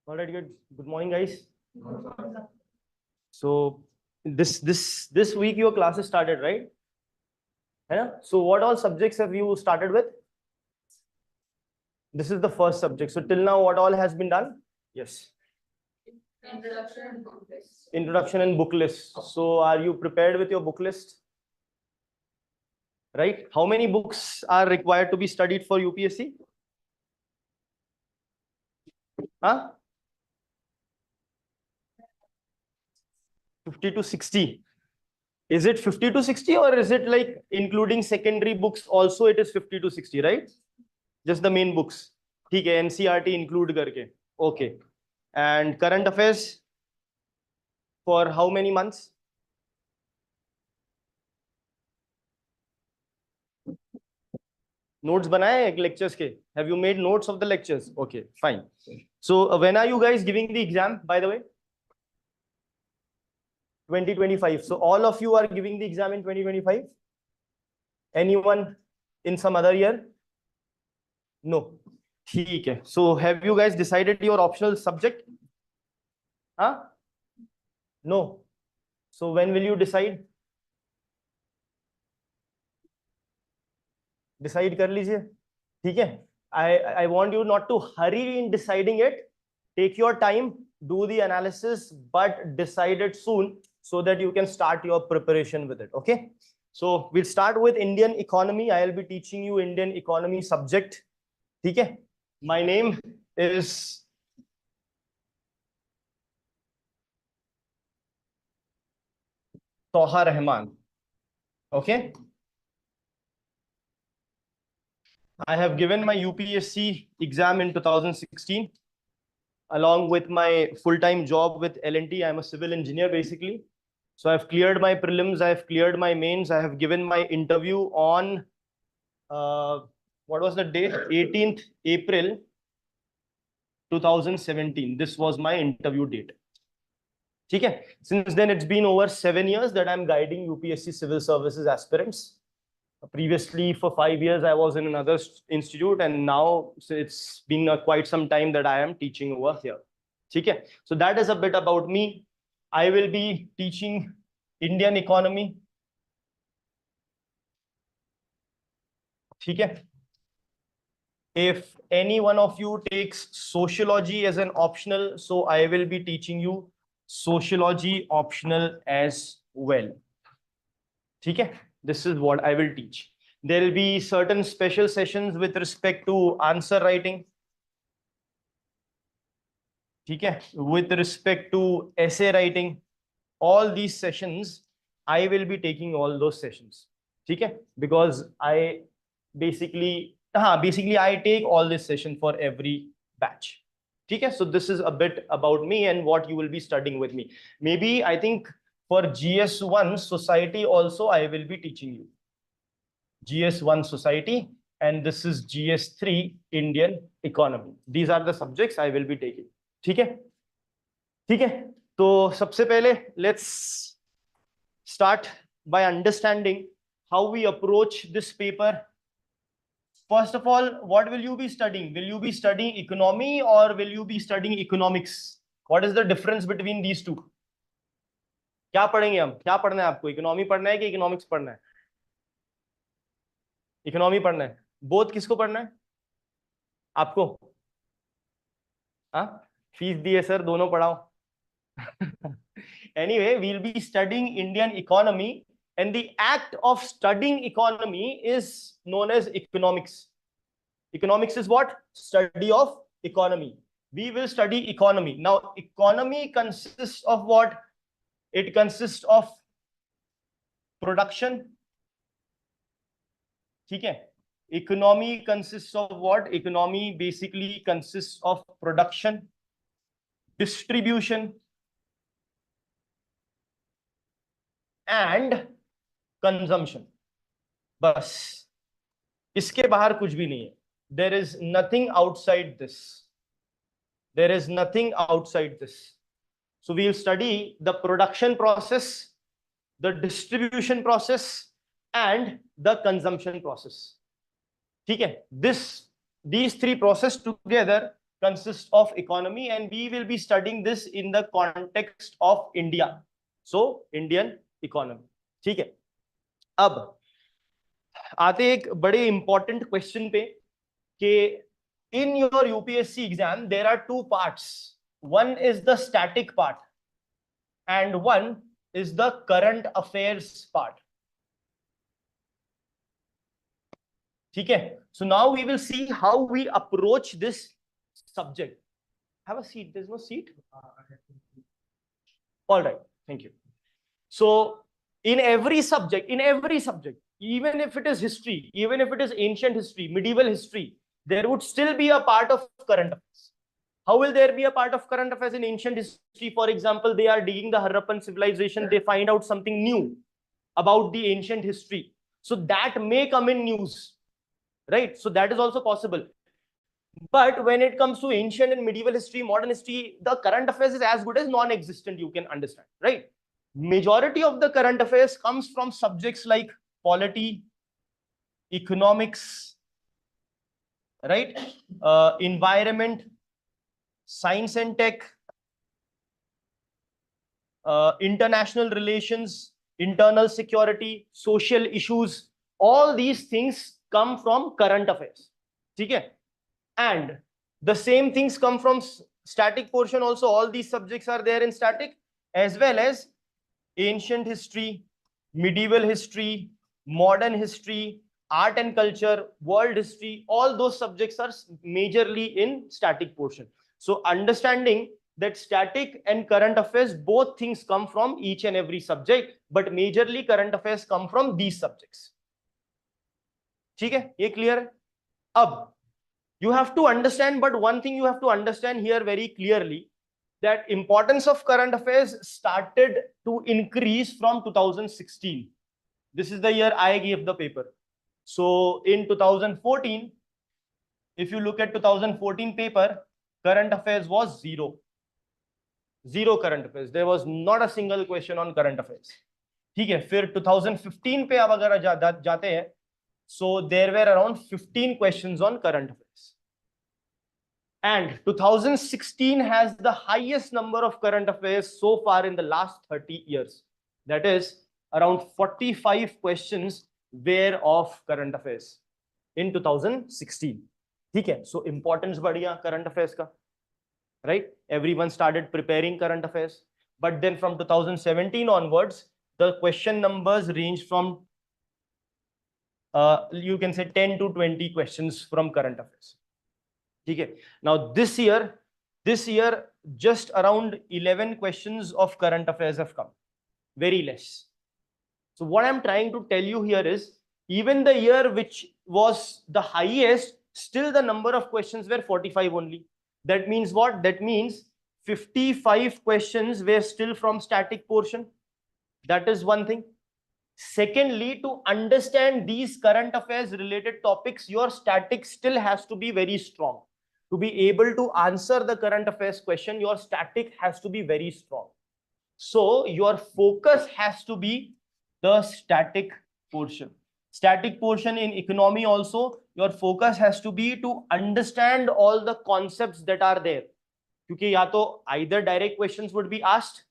All right, good. Good morning, guys. So this week your classes started, right? Yeah. So what all subjects have you started with? This is the first subject. So till now, what all has been done? Yes. Introduction and book list. Introduction and book list. So are you prepared with your book list? Right? How many books are required to be studied for UPSC? Huh? 50 to 60. Is it 50 to 60 or is it like including secondary books also it is 50 to 60, right? Just the main books. ठीक है, NCERT include करके. Okay. And current affairs for how many months? Notes बनाए lectures के? Have you made notes of the lectures? Okay, fine. So when are you guys giving the exam, by the way? 2025. So all of you are giving the exam in 2025? Anyone in some other year? No. ठीक है. So have you guys decided your optional subject? Huh? No. So when will you decide? Decide कर लीजिए. ठीक है. I want you not to hurry in deciding it. Take your time, do the analysis, but decide it soon so that you can start your preparation with it. Okay. So we'll start with Indian economy. I'll be teaching you Indian economy subject. ठीक है. My name is Toha Rahman. Okay. I have given my UPSC exam in 2016 along with my full-time job with L&T. I'm a civil engineer basically. So I've cleared my prelims, I've cleared my mains, I have given my interview on what was the date? 18th April 2017. This was my interview date. Okay. Since then, it's been over 7 years that I'm guiding UPSC civil services aspirants. Previously, for 5 years, I was in another institute, and now it's been quite some time that I am teaching over here. Okay. So that is a bit about me. I will be teaching Indian economy. Okay. If any one of you takes sociology as an optional, so I will be teaching you sociology optional as well. Okay. This is what I will teach. There will be certain special sessions with respect to answer writing. Okay. With respect to essay writing, all these sessions, I will be taking all those sessions. Okay. Because I basically I take all this session for every batch. Okay. So this is a bit about me and what you will be studying with me. Maybe I think for GS1 society also I will be teaching you. GS1 society, and this is GS3 Indian economy. These are the subjects I will be taking. ठीक है? ठीक है? तो सबसे पहले let's start by understanding how we approach this paper. First of all, what will you be studying? Will you be studying economy or will you be studying economics? What is the difference between these two? क्या पढ़ेंगे हम? क्या पढ़ना है आपको? Economy पढ़ना है कि इकोनॉमिक्स पढ़ना है? इकोनॉमी पढ़ना है. बोथ किसको पढ़ना है? आपको? हाँ, फीस दिए सर, दोनों पढ़ाओ. Anyway, we'll be studying Indian economy, and the act of studying economy is known as economics. Economics is what? Study of economy. We will study economy. Now, economy consists of what? It consists of production. ठीक है? Economy consists of what? Economy basically consists of production, distribution, and consumption. बस इसके बाहर कुछ भी नहीं है. There is nothing outside this. There is nothing outside this. So we'll study the production process, the distribution process, and the consumption process. ठीक है? These three processes together consists of economy, and we will be studying this in the context of India. So Indian economy. ठीक है. अब आते एक बड़े important question पे कि in your UPSC exam there are two parts. One is the static part and one is the current affairs part. ठीक है. So now we will see how we approach this subject. Have a seat. There's no seat. All right. Thank you. So in every subject, even if it is history, even if it is ancient history, medieval history, there would still be a part of current affairs. How will there be a part of current affairs in ancient history? For example, they are digging the Harappan civilization. They find out something new about the ancient history. So that may come in news, right? So that is also possible. But when it comes to ancient and medieval history, modern history, the current affairs is as good as non-existent, you can understand, right? Majority of the current affairs comes from subjects like polity, economics, right? Environment, science and tech, international relations, internal security, social issues. All these things come from current affairs. Okay? And the same things come from static portion also. All these subjects are there in static, as well as ancient history, medieval history, modern history, art and culture, world history. All those subjects are majorly in static portion. So understanding that static and current affairs, both things come from each and every subject, but majorly current affairs come from these subjects. ठीक है, ये clear है? अब you have to understand, but one thing you have to understand here very clearly, that importance of current affairs started to increase from 2016. This is the year I gave the paper. So in 2014, if you look at 2014 paper, current affairs was zero. Zero current affairs. There was not a single question on current affairs. ठीक है, फिर 2015 पे अब अगर जाते हैं, so there were around 15 questions on current affairs. And 2016 has the highest number of current affairs so far in the last 30 years. That is around 45 questions were of current affairs in 2016. Okay, so importance बढ़िया current affairs का, right? Everyone started preparing current affairs. But then from 2017 onwards, the question numbers range from, you can say 10 to 20 questions from current affairs. Okay. Now this year, just around 11 questions of current affairs have come. Very less. So what I'm trying to tell you here is, even the year which was the highest, still the number of questions were 45 only. That means what? That means 55 questions were still from static portion. That is one thing. Secondly, to understand these current affairs related topics, your static still has to be very strong. To be able to answer the current affairs question, your static has to be very strong. So your focus has to be the static portion. Static portion in economy also, your focus has to be to understand all the concepts that are there. Because ya to either direct questions would be asked,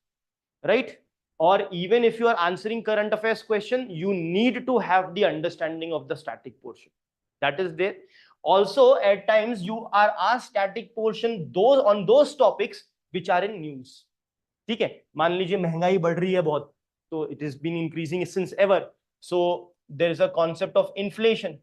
right? Or even if you are answering current affairs question, you need to have the understanding of the static portion. That is there. Also, at times you are asked static portion on those topics which are in news. ठीक है, मान लीजिए महंगाई बढ़ रही है बहुत, तो it has been increasing since ever. So there is a concept of inflation.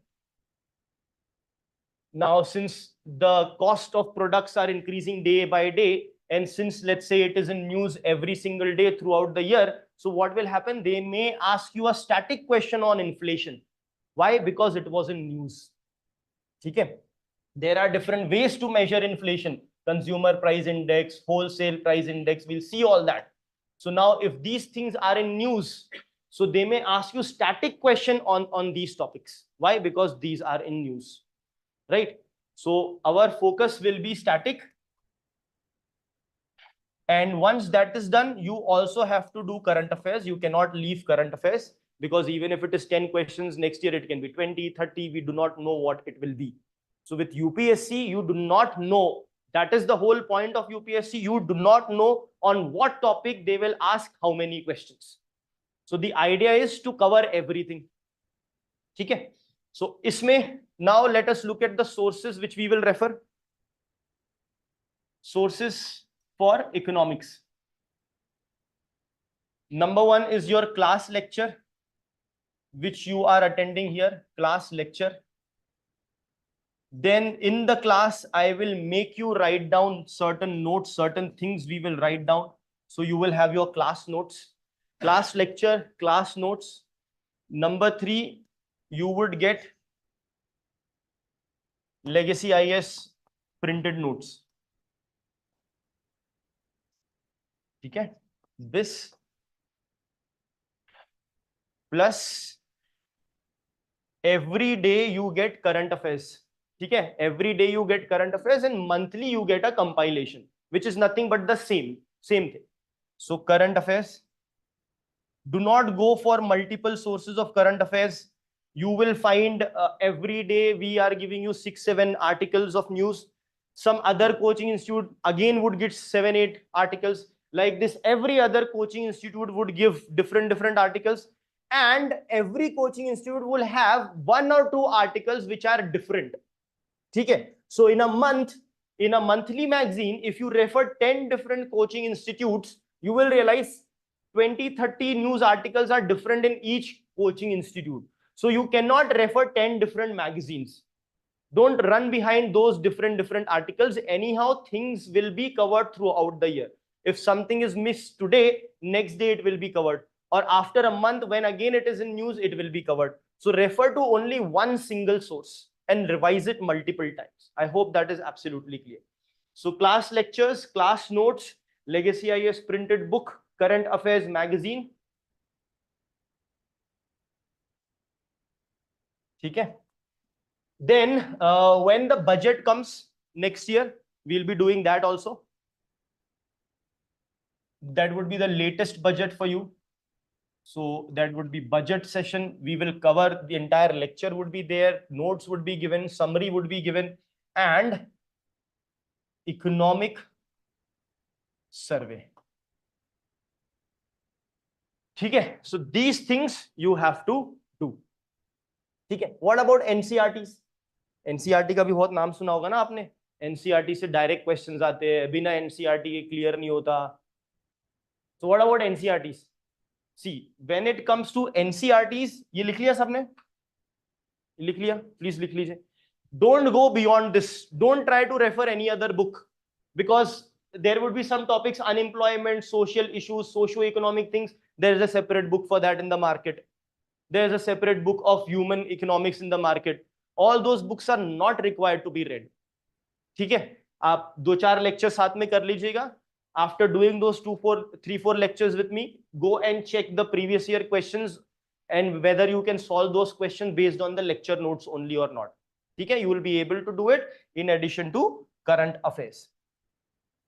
Now, since the cost of products are increasing day by day, and since let's say it is in news every single day throughout the year, so what will happen? They may ask you a static question on inflation. Why? Because it was in news. Okay. There are different ways to measure inflation. Consumer price index, wholesale price index, we'll see all that. So now if these things are in news, so they may ask you static question on these topics. Why? Because these are in news, right? So our focus will be static. And once that is done, you also have to do current affairs. You cannot leave current affairs, because even if it is 10 questions, next year it can be 20, 30, we do not know what it will be. So with UPSC, you do not know That is the whole point of UPSC. You do not know on what topic they will ask how many questions. So the idea is to cover everything. ठीक है? So इसमें now let us look at the sources which we will refer. Sources for economics. Number one is your class lecture, which you are attending here, class lecture. Then in the class, I will make you write down certain notes, certain things we will write down. So you will have your class notes, class lecture, class notes. Number three, you would get Legacy IAS printed notes. Okay, this plus every day you get current affairs. Okay, every day you get current affairs and monthly you get a compilation, which is nothing but the same thing. So current affairs. Do not go for multiple sources of current affairs. You will find every day we are giving you 6-7 articles of news. Some other coaching institute again would get 7-8 articles. Like this, every other coaching institute would give different articles, and every coaching institute will have 1 or 2 articles which are different. Okay, so in a month, in a monthly magazine, if you refer 10 different coaching institutes, you will realize 20-30 news articles are different in each coaching institute. So you cannot refer 10 different magazines. Don't run behind those different articles. Anyhow, things will be covered throughout the year. If something is missed today, next day it will be covered. Or after a month, when again it is in news, it will be covered. So refer to only one single source and revise it multiple times. I hope that is absolutely clear. So class lectures, class notes, Legacy IAS printed book, current affairs magazine. Okay. Then when the budget comes next year, we'll be doing that also. That would be the latest budget for you. So that would be budget session. We will cover the entire lecture would be there. Notes would be given, summary would be given, and economic survey. Okay. So these things you have to do. Okay. What about NCERTs? NCERT का भी बहुत नाम सुना होगा ना आपने. NCERT से direct questions आते हैं, बिना NCERT के क्लियर नहीं होता. So what about NCERTs? See, when it comes to NCERTs, ये लिख लिया सबने? लिख लिया? Please लिख लीजिए. Don't go beyond this. Don't try to refer any other book, because there would be some topics: unemployment, social issues, socio-economic things. There is a separate book for that in the market. There is a separate book of human economics in the market. All those books are not required to be read. ठीक है, आप 2-4 lectures साथ में कर लीजिएगा. After doing those 3-4 lectures with me, go and check the previous year questions and whether you can solve those questions based on the lecture notes only or not. ठीक है, you will be able to do it in addition to current affairs.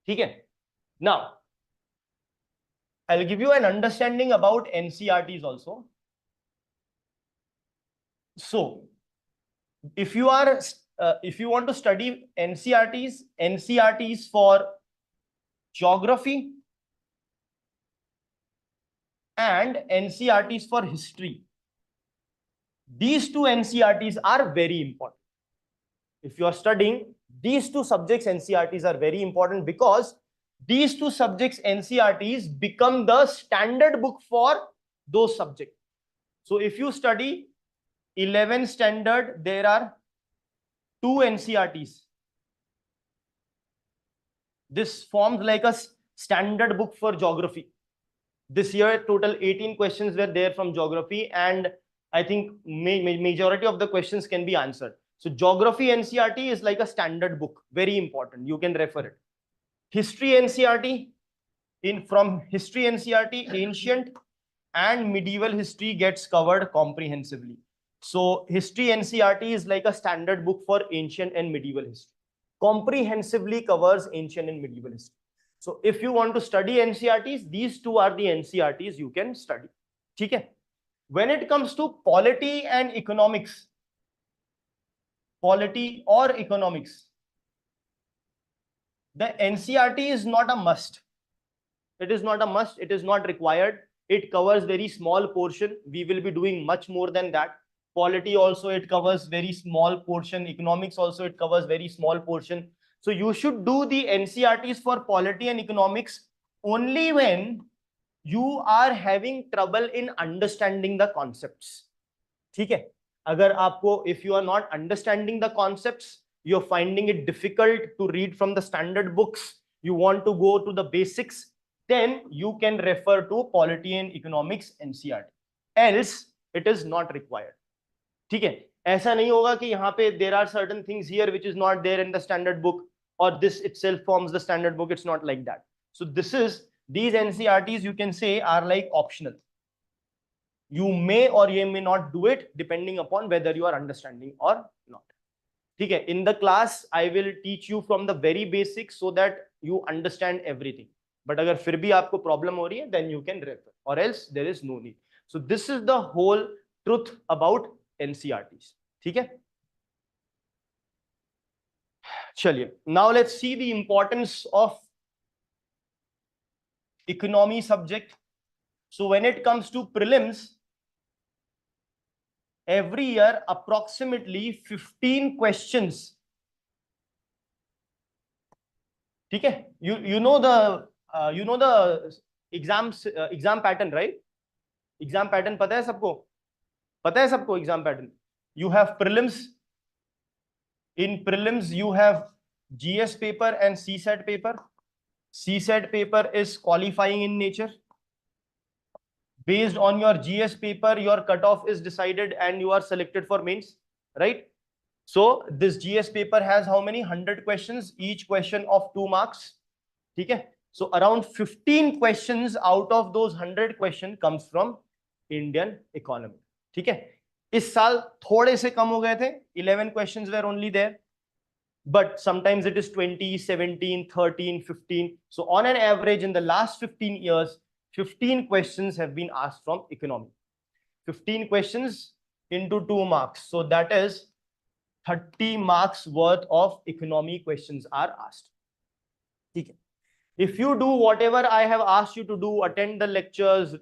ठीक है. Now, I'll give you an understanding about NCERTs also. So, if you want to study NCERTs for geography and NCERTs for history, these two NCERTs are very important. If you are studying these two subjects, NCERTs are very important, because these two subjects NCERTs become the standard book for those subjects. So if you study 11th standard, there are 2 NCERTs. This forms like a standard book for geography. This year, total 18 questions were there from geography, and I think majority of the questions can be answered. So geography NCERT is like a standard book, very important. You can refer it. History NCERT, from history NCERT, ancient and medieval history gets covered comprehensively. So history NCERT is like a standard book for ancient and medieval history. Comprehensively covers ancient and medieval history. So if you want to study NCERTs, these two are the NCERTs you can study. Okay? When it comes to polity and economics, polity or economics, The NCERT is not a must. It is not a must. It is not required. It covers very small portion. We will be doing much more than that. Polity also, it covers very small portion. Economics also, it covers very small portion. So you should do the NCERTs for polity and economics only when you are having trouble in understanding the concepts. ठीक है? अगर आपको, if you are not understanding the concepts, you're finding it difficult to read from the standard books, you want to go to the basics, then you can refer to polity and economics NCERT. Else it is not required. ठीक है? ऐसा नहीं होगा कि यहाँ पे there are certain things here which is not there in the standard book, or this itself forms the standard book. It's not like that. So these NCERTs you can say are like optional. You may or you may not do it depending upon whether you are understanding or not. ठीक है? In the class I will teach you from the very basics so that you understand everything. But अगर फिर भी आपको problem हो रही है, then you can refer, or else there is no need. So this is the whole truth about NCERTs. ठीक है? चलिए, now let's see the importance of economy subject. So when it comes to prelims, every year approximately 15 questions. ठीक है? You know the exam pattern, right? Exam pattern पता है सबको? पता है सबको exam pattern? You have prelims. In prelims you have GS paper and CSET paper. CSET paper is qualifying in nature. Based on your GS paper, your cutoff is decided and you are selected for mains, right? So this GS paper has how many? 100 questions, each question of 2 marks. Okay? So around 15 questions out of those 100 questions comes from Indian economy. Okay? इस साल थोड़े से कम हो गए थे, 11 questions were only there. But sometimes it is 20, 17, 13, 15. So on an average in the last 15 years, 15 questions have been asked from economy. 15 questions into 2 marks. So that is 30 marks worth of economy questions are asked. Okay. If you do whatever I have asked you to do, attend the lectures,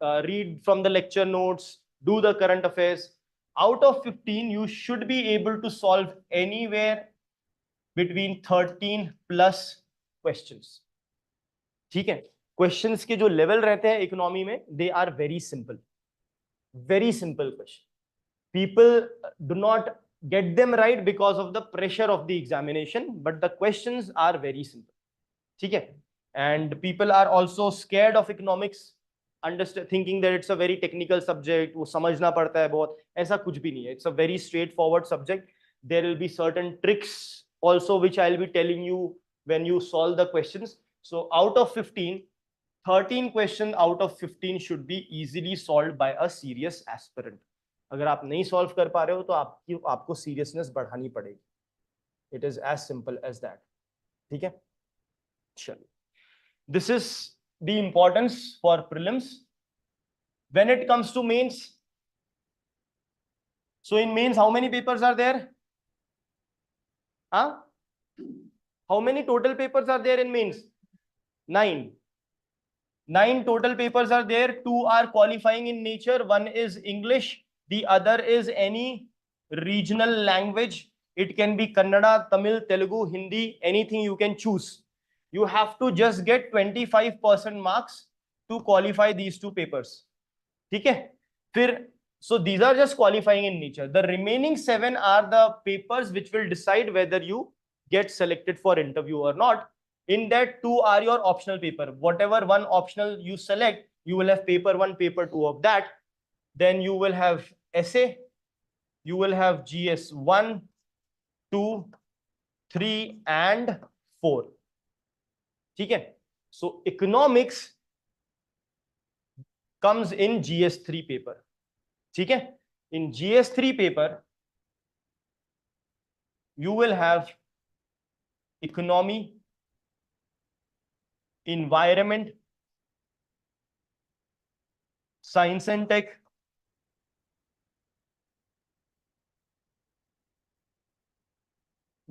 read from the lecture notes, do the current affairs, out of 15, you should be able to solve anywhere between 13 plus questions. ठीक है? Questions के जो level रहते हैं economy में, they are very simple. Very simple question. People do not get them right because of the pressure of the examination, but the questions are very simple. ठीक है? And people are also scared of economics, thinking that it's a very technical subject, वो समझना पड़ता है बहुत. ऐसा कुछ भी नहीं है. It's a very straightforward subject. There will be certain tricks also which I'll be telling you when you solve the questions. So out of 15, 13 questions out of 15 should be easily solved by a serious aspirant. अगर आप नहीं solve कर पा रहे हो तो आपको seriousness बढ़ानी पड़ेगी. It is as simple as that. ठीक है? चलिए. This is the importance for prelims. When it comes to mains, so in mains how many papers are there? Huh? How many total papers are there in mains? 9. 9 total papers are there. 2 are qualifying in nature. 1 is English. The other is any regional language. It can be Kannada, Tamil, Telugu, Hindi, anything you can choose. You have to just get 25% marks to qualify these 2 papers. Okay? So these are just qualifying in nature. The remaining 7 are the papers which will decide whether you get selected for interview or not. In that, 2 are your optional paper. Whatever one optional you select, you will have paper 1, paper 2 of that. Then you will have essay. You will have GS 1, 2, 3 and 4. Okay? So economics comes in GS3 paper. Okay? In GS3 paper, you will have economy, environment, science and tech,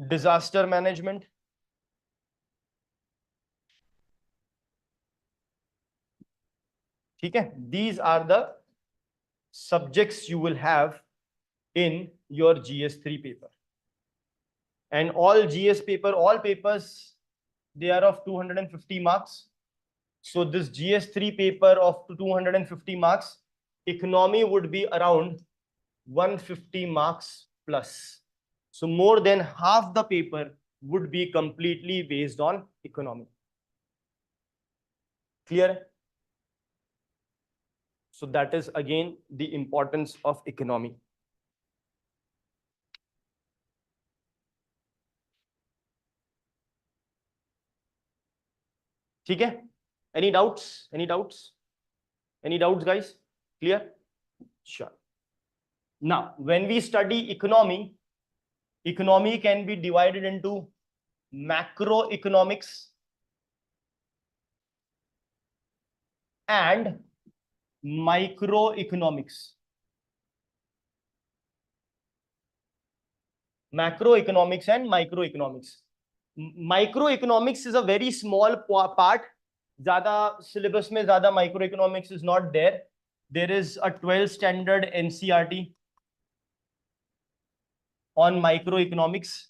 disaster management, ठीक है, these are the subjects you will have in your GS3 paper, and all GS paper, all papers, they are of 250 marks. So this GS3 paper of 250 marks, economy would be around 150 marks plus. So more than half the paper would be completely based on economy. Clear? So that is again the importance of economy. ठीक है? Any doubts? Any doubts? Any doubts, guys? Clear? Sure. Now, when we study economy, economy can be divided into macroeconomics and microeconomics. Macroeconomics and microeconomics. Microeconomics is a very small part. Zyada syllabus mein zyada microeconomics is not there. There is a 12 standard NCERT on microeconomics.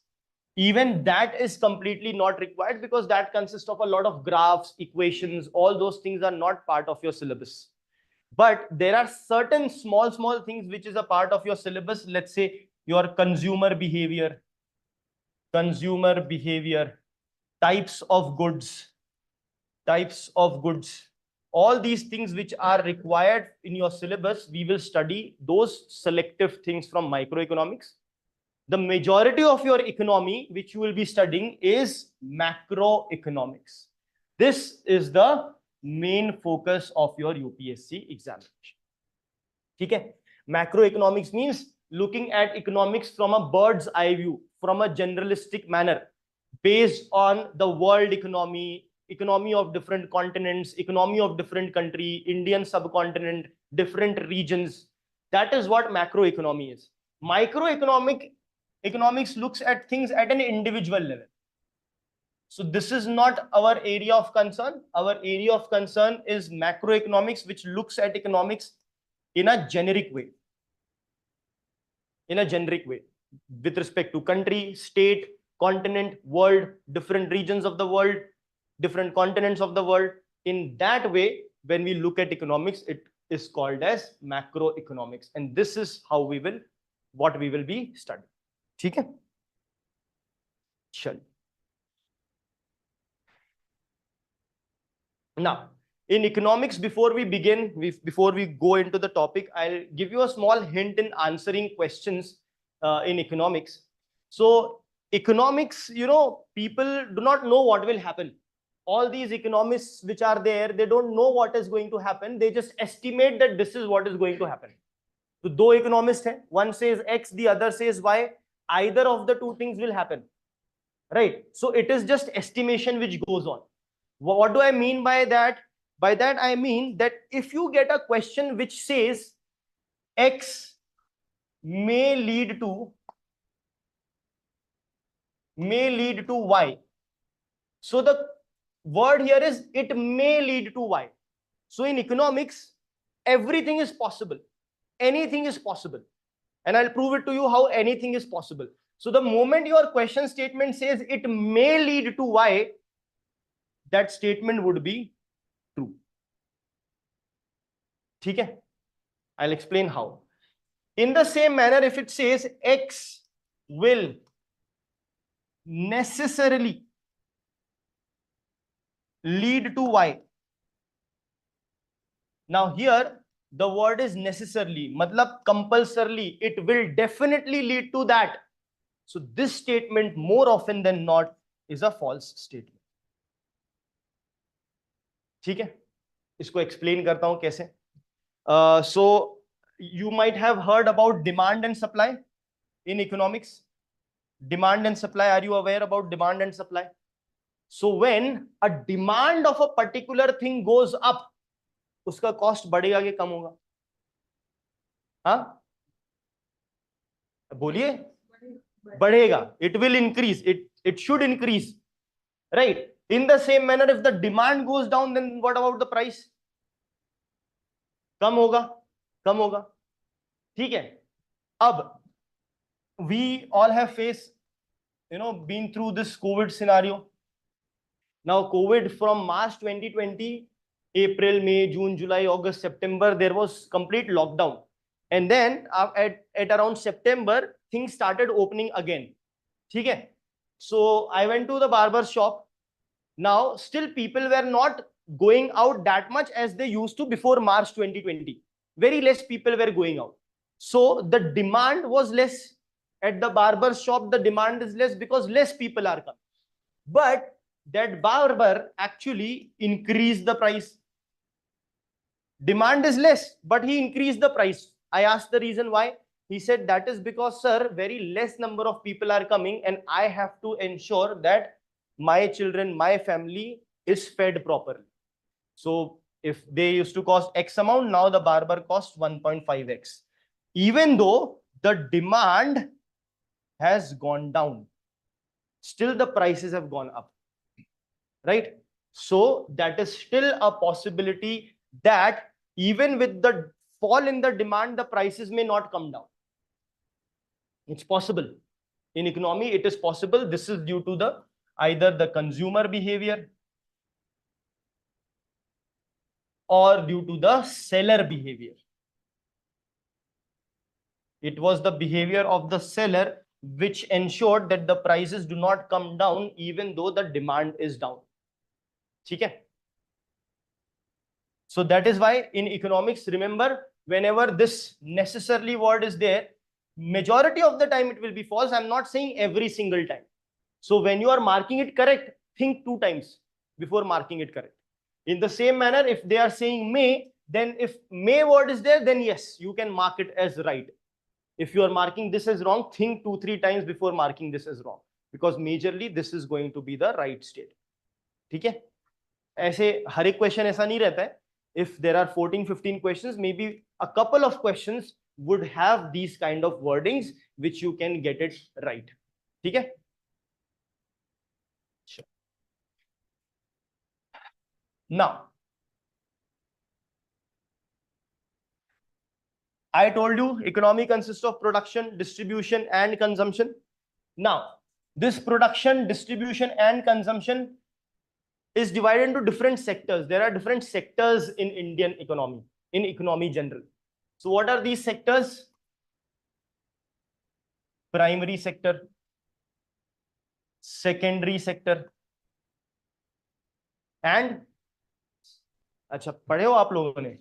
Even that is completely not required because that consists of a lot of graphs, equations, all those things are not part of your syllabus. But there are certain small things which is a part of your syllabus. Let's say your consumer behavior, types of goods, all these things which are required in your syllabus, we will study those selective things from microeconomics. The majority of your economy which you will be studying is macroeconomics. This is the main focus of your UPSC examination. Okay? Macroeconomics means looking at economics from a bird's eye view, from a generalistic manner, based on the world economy, economy of different continents, economy of different country, Indian subcontinent, different regions. That is what macroeconomy is. Economics looks at things at an individual level. So this is not our area of concern. Our area of concern is macroeconomics, which looks at economics in a generic way. With respect to country, state, continent, world, different regions of the world, different continents of the world. In that way, when we look at economics, it is called as macroeconomics. And this is how what we will be studying. ठीक है? चलिए. Now, in economics, before we go into the topic, I'll give you a small hint in answering questions in economics. So economics, people do not know what will happen. All these economists which are there, they don't know what is going to happen. They just estimate that this is what is going to happen. So दो economists हैं, one says X, the other says Y. Either of the two things will happen, right? So it is just estimation which goes on. What do I mean by that? By that I mean that if you get a question which says X may lead to Y. So the word here is it may lead to Y. So in economics, everything is possible. Anything is possible. And I'll prove it to you how anything is possible. So the moment your question statement says it may lead to Y, that statement would be true. Okay? I'll explain how. In the same manner, if it says X will necessarily lead to Y. Now here, the word is necessarily, matlab compulsorily, it will definitely lead to that. So this statement more often than not is a false statement. ठीक है? इसको explain करता हूं कैसे. So you might have heard about demand and supply in economics. Demand and supply, are you aware about demand and supply? So when a demand of a particular thing goes up, उसका cost बढ़ेगा कि कम होगा? हाँ? बोलिए. बढ़ेगा. It will increase. It should increase. Right? In the same manner, if the demand goes down, then what about the price? कम होगा, कम होगा, ठीक है। अब we all have faced, been through this COVID scenario. Now, COVID from March 2020, April, May, June, July, August, September, there was complete lockdown. And then at around September, things started opening again. Okay? So I went to the barber shop. Now, still people were not going out that much as they used to before March 2020. Very less people were going out. So the demand was less. At the barber shop, the demand is less because less people are coming. But that barber actually increased the price. Demand is less, but he increased the price. I asked the reason why. He said that is because, sir, very less number of people are coming and I have to ensure that my children, my family is fed properly. So if they used to cost X amount, now the barber costs 1.5x. Even though the demand has gone down, still the prices have gone up, right? So that is still a possibility that even with the fall in the demand, the prices may not come down. It's possible. In economy, it is possible. This is due to either the consumer behavior or due to the seller behavior. It was the behavior of the seller which ensured that the prices do not come down even though the demand is down. Okay? So that is why in economics, remember, whenever this necessarily word is there, majority of the time it will be false. I'm not saying every single time. So when you are marking it correct, think 2 times before marking it correct. In the same manner, if they are saying may, then if may word is there, then yes, you can mark it as right. If you are marking this as wrong, think 2-3 times before marking this as wrong, because majorly this is going to be the right state. ठीक है? ऐसे हर एक question ऐसा नहीं रहता है. If there are 14-15 questions, maybe a couple of questions would have these kind of wordings which you can get it right. ठीक है? Sure. Now, I told you economy consists of production, distribution, and consumption. Now, this production, distribution, and consumption is divided into different sectors. There are different sectors in Indian economy, in economy general. So what are these sectors? Primary sector, secondary sector, and अच्छा पढ़े हो आप लोगों ने?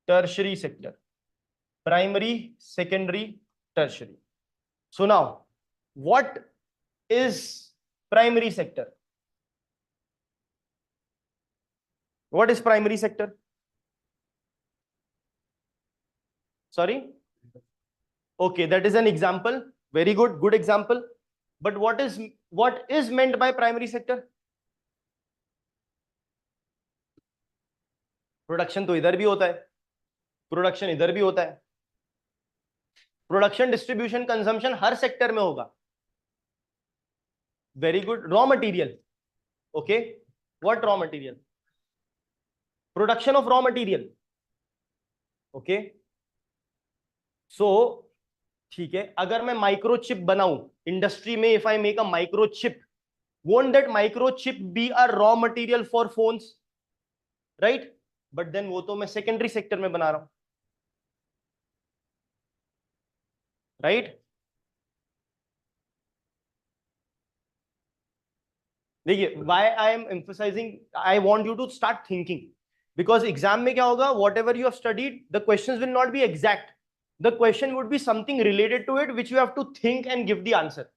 Tertiary sector. Primary, secondary, tertiary. So now, what is primary sector? What is primary sector? Sorry? Okay, that is an example. Very good, good example. But what is meant by primary sector? Production तो इधर भी होता है, production इधर भी होता है, production distribution consumption हर सेक्टर में होगा. Very good. Raw material. Okay, what raw material? Production of raw material. Okay, so ठीक है, अगर मैं माइक्रोचिप बनाऊं इंडस्ट्री में, if I make a microchip, won't that microchip be a raw material for phones, right? But then वो तो मैं secondary sector में बना रहा हूं, right? देखिए, why I am emphasizing, I want you to start thinking, because exam में क्या होगा, whatever you have studied, the questions will not be exact. The question would be something related to it which you have to think and give the answer.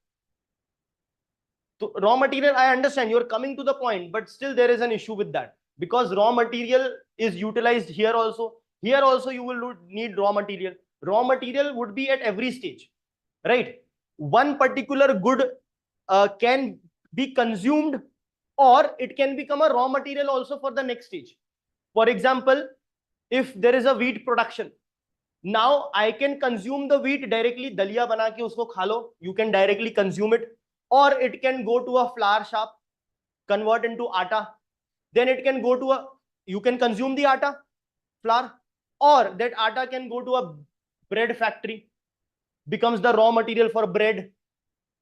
So raw material, I understand you're coming to the point, but still there is an issue with that, because raw material is utilized here also. Here also you will need raw material. Raw material would be at every stage, right? One particular good can be consumed, or it can become a raw material also for the next stage. For example, if there is a wheat production, now I can consume the wheat directly, दलिया बना के उसको खा लो, you can directly consume it, or it can go to a flour shop, convert into atta, then it can go to a you can consume the atta, flour, or that atta can go to a bread factory, becomes the raw material for bread.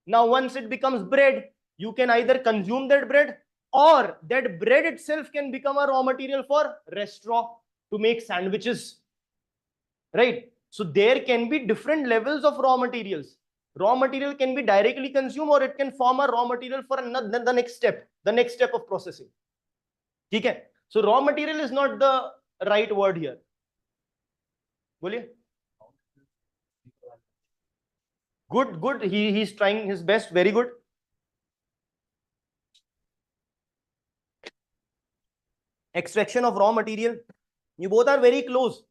Now, once it becomes bread, you can either consume that bread, or that bread itself can become a raw material for restaurant to make sandwiches, right? So there can be different levels of raw materials. Raw material can be directly consumed, or it can form a raw material for the next step of processing. Okay? So raw material is not the right word here. Boliye? Good. He's trying his best. Very good. Extraction of raw material. You both are very close.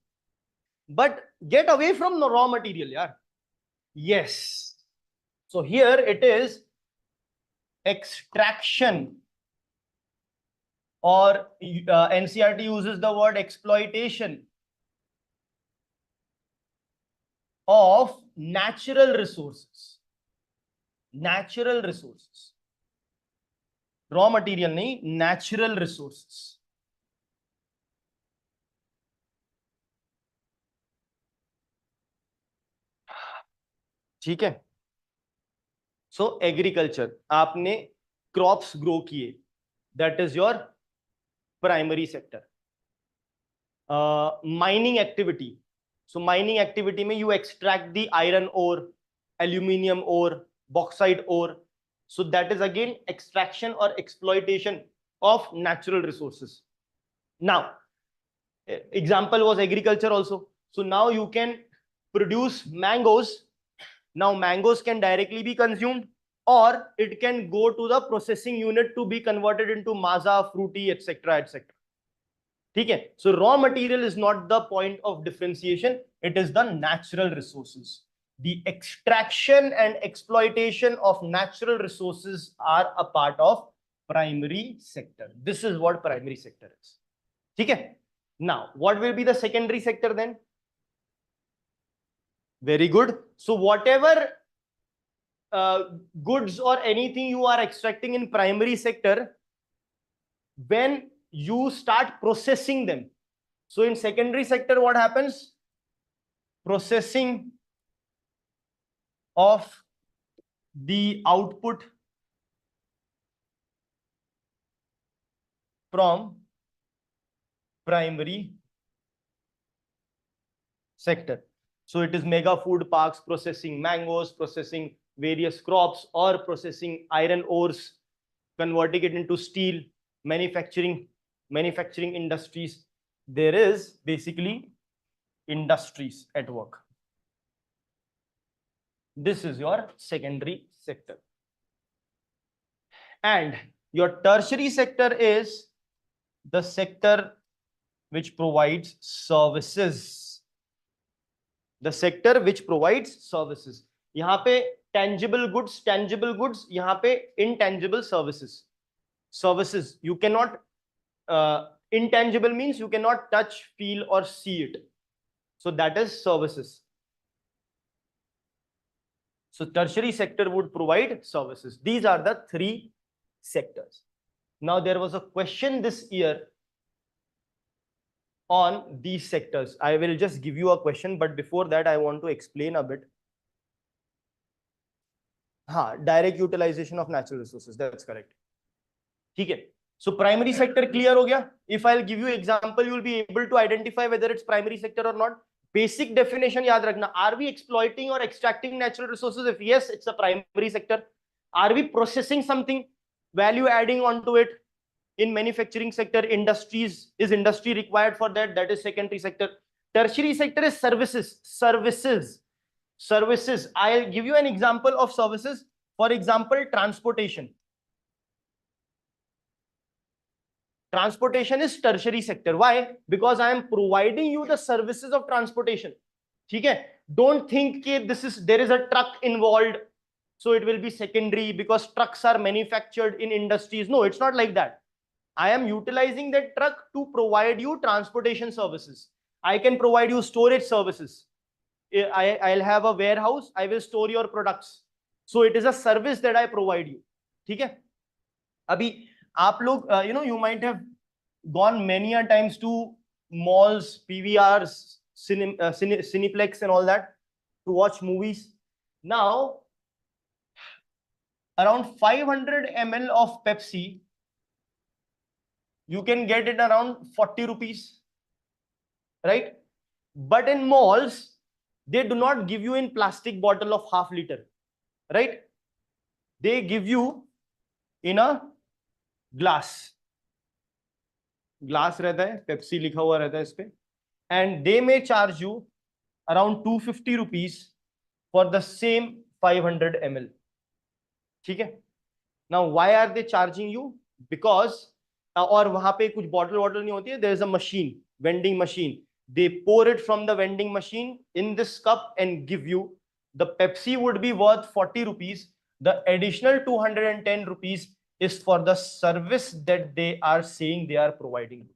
But get away from the raw material, yeah. Yes. So here it is extraction, or NCERT uses the word exploitation of natural resources. Natural resources. Raw material nahi, natural resources. ठीक है. So agriculture, आपने crops grow किए, that is your primary sector. Mining activity. So mining activity में you extract the iron ore, aluminium ore, bauxite ore. So that is again extraction or exploitation of natural resources. Now, example was agriculture also. So now you can produce mangoes. Now mangoes can directly be consumed, or it can go to the processing unit to be converted into maza, fruity, etc., etc. Okay, so raw material is not the point of differentiation, it is the natural resources. The extraction and exploitation of natural resources are a part of primary sector. This is what primary sector is. Okay, now what will be the secondary sector then? Very good. So whatever goods or anything you are extracting in primary sector, when you start processing them, so in secondary sector what happens? Processing of the output from primary sector. So it is mega food parks processing mangoes, processing various crops, or processing iron ores, converting it into steel, manufacturing industries. There is basically industries at work. This is your secondary sector. And your tertiary sector is the sector which provides services. The sector which provides services. यहाँ पे tangible goods, यहाँ पे intangible services. Services, you cannot, intangible means you cannot touch, feel, or see it. So that is services. So tertiary sector would provide services. These are the three sectors. Now there was a question this year on these sectors. I will just give you a question, but before that I want to explain a bit. Direct utilization of natural resources, that's correct. Okay, so primary sector clear ho gaya. If I'll give you example, you will be able to identify whether it's primary sector or not. Basic definition yaad rakhna. Are we exploiting or extracting natural resources? If yes, it's a primary sector. Are we processing something, value adding onto it? In manufacturing sector, industries, is industry required for that? That is secondary sector. Tertiary sector is services. I'll give you an example of services. For example, transportation. Transportation is tertiary sector. Why? Because I am providing you the services of transportation. Okay? Don't think that there is a truck involved, so it will be secondary because trucks are manufactured in industries. No, it's not like that. I am utilizing that truck to provide you transportation services. I can provide you storage services. I'll have a warehouse. I will store your products. So it is a service that I provide you. ठीक है? अभी आप लोग, you might have gone many a times to malls, PVRs, Cineplex and all that to watch movies. Now, around 500 ml of Pepsi, you can get it around 40 rupees, right? But in malls, they do not give you in plastic bottle of half liter, right? They give you in a glass. Glass रहता है, Pepsi लिखा हुआ रहता है इस पे, and they may charge you around 250 rupees for the same 500 ml. ठीक है? Now why are they charging you? Because और वहां पे कुछ बॉटल वॉटल नहीं होती है, there is a machine, vending machine. They pour it from the vending machine in this cup and give you. The Pepsi would be worth 40 rupees. The additional 210 rupees is for the service that they are saying they are providing.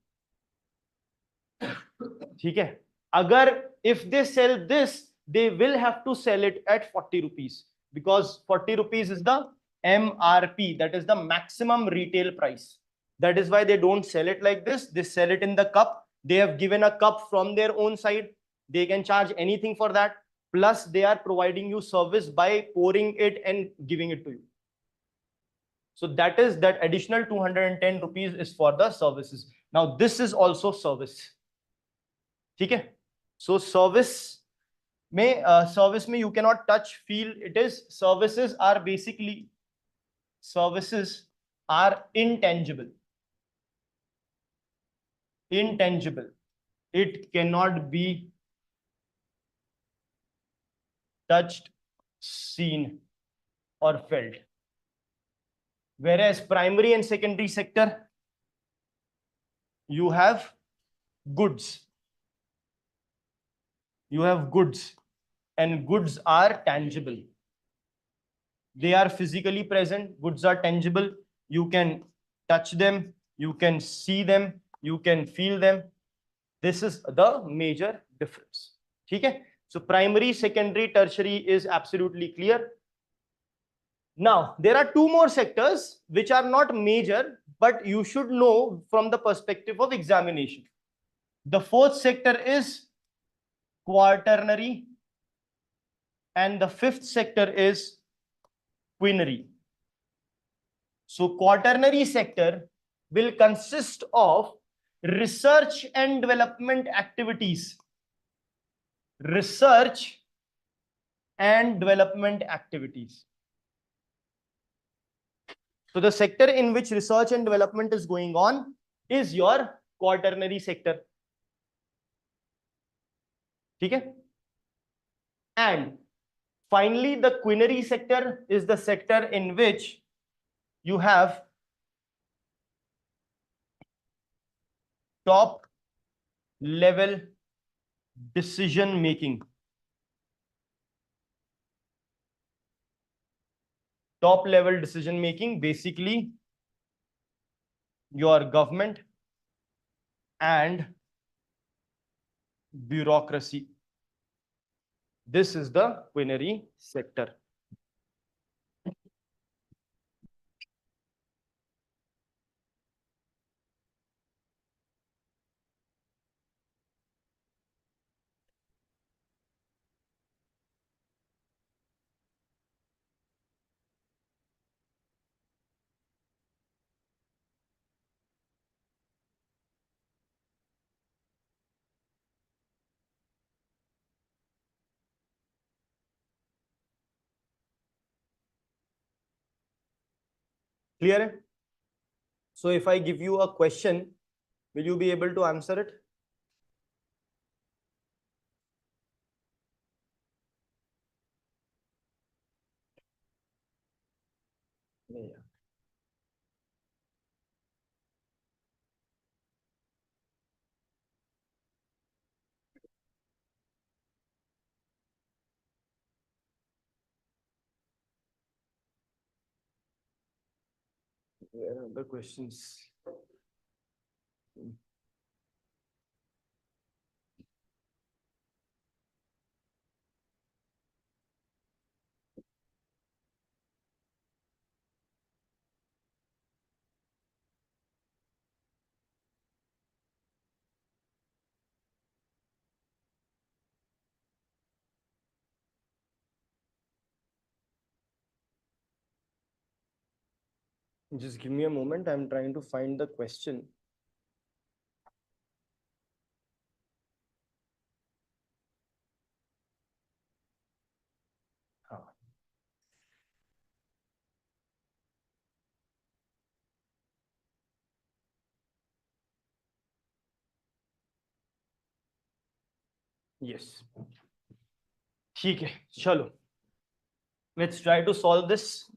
ठीक है? अगर if they sell this, they will have to sell it at 40 rupees because 40 rupees is the MRP, that is the maximum retail price. That is why they don't sell it like this. They sell it in the cup. They have given a cup from their own side. They can charge anything for that. Plus, they are providing you service by pouring it and giving it to you. So that is that additional 210 rupees is for the services. Now, this is also service. ठीक है? So service में you cannot touch, feel. It is services are basically intangible. Intangible. It cannot be touched, seen, or felt. Whereas primary and secondary sector, you have goods. You have goods, and goods are tangible. They are physically present. Goods are tangible. You can touch them. You can see them. You can feel them. This is the major difference. Okay? So primary, secondary, tertiary is absolutely clear. Now, there are two more sectors which are not major, but you should know from the perspective of examination. The fourth sector is quaternary, and the fifth sector is quinary. So quaternary sector will consist of research and development activities. Research and development activities. So the sector in which research and development is going on is your quaternary sector. Okay? And finally, the quinary sector is the sector in which you have top level decision making. Top level decision making, basically your government and bureaucracy. This is the quinary sector. Clear? So if I give you a question, will you be able to answer it? Yeah. Where are the questions? Just give me a moment. I'm trying to find the question. हाँ. Yes. ठीक है, चलो. Let's try to solve this.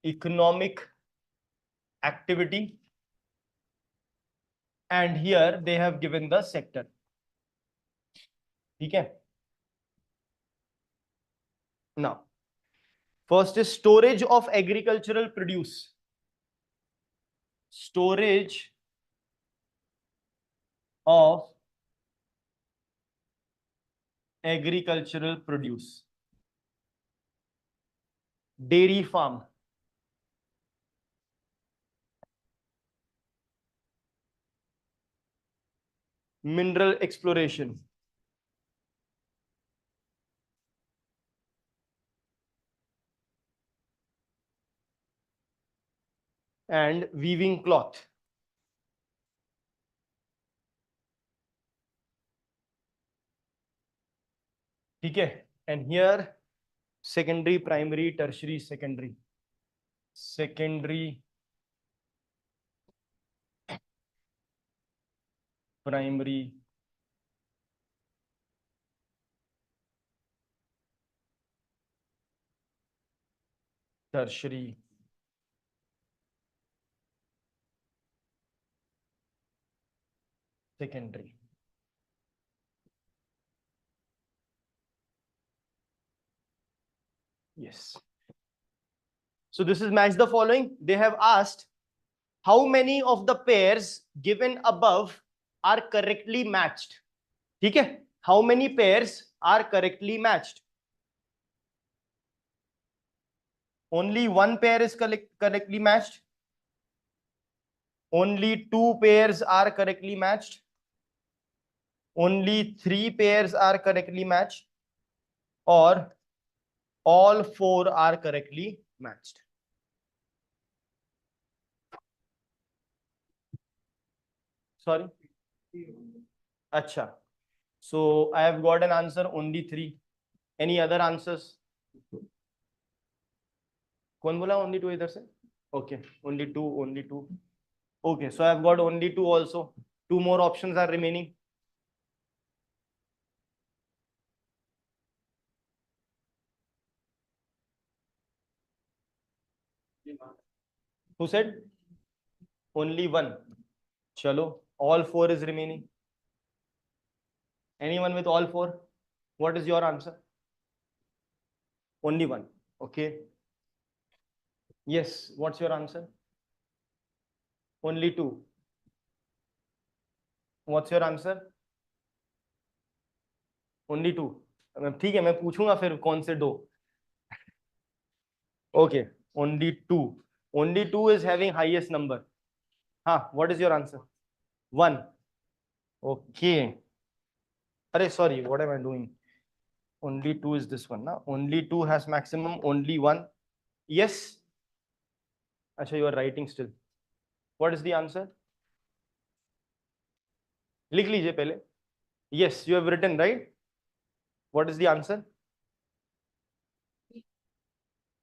Economic activity, and here they have given the sector. ठीक है. Now, first is storage of agricultural produce. Storage of agricultural produce. Dairy farm. Mineral exploration. And weaving cloth. ठीक है. And here secondary, primary, tertiary, secondary. Secondary, primary, tertiary, secondary. Yes. So this is match the following. They have asked how many of the pairs given above are correctly matched. ठीक है. How many pairs are correctly matched? Only one pair is correctly matched. Only two pairs are correctly matched. Only three pairs are correctly matched. Or all four are correctly matched. Sorry. Acha. So I have got an answer only three. Any other answers? कौन बोला only two इधर से? Okay, only two, only two. Okay, so I have got only two also. Two more options are remaining. Who said? Only one. Chalo, all four is remaining. Anyone with all four? What is your answer? Only one. Okay. Yes, what's your answer? Only two. What's your answer? Only two. ठीक है, मैं पूछूंगा फिर कौन से दो. Okay, only two. Only two is having highest number. What is your answer? One. Okay. Arey, sorry, what am I doing? Only two is this one, na? Only two has maximum, only one. Yes. Acha, you are writing still. What is the answer? लिख लीजिए पहले. Yes, you have written, right? What is the answer?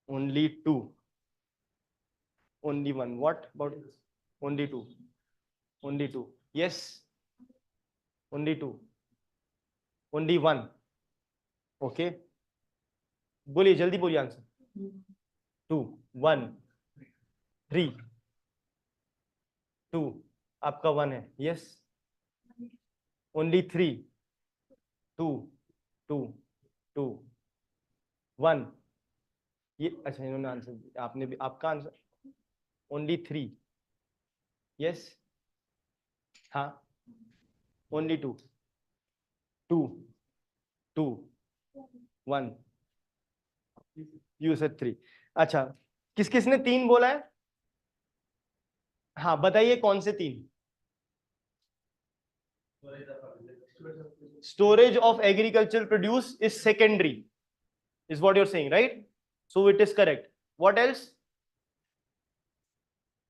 Only two. Only one. What about only two? Only two. Yes. Only two. Only one. Okay. बोलिए, जल्दी बोलिए answer. 2, 1, 3, 2. आपका 1 है. Yes. Only 3, 2, 2, 2, 1. ये अच्छा, इन्होंने आंसर, आपने भी आपका आंसर. Only 3. Yes. हाँ. Only 2, 2, 2, 1. You said 3. अच्छा, किस किसने 3 बोला है? हाँ, बताइए कौन से 3? storage of agricultural produce is secondary, is what you're saying, right? So it is correct. What else?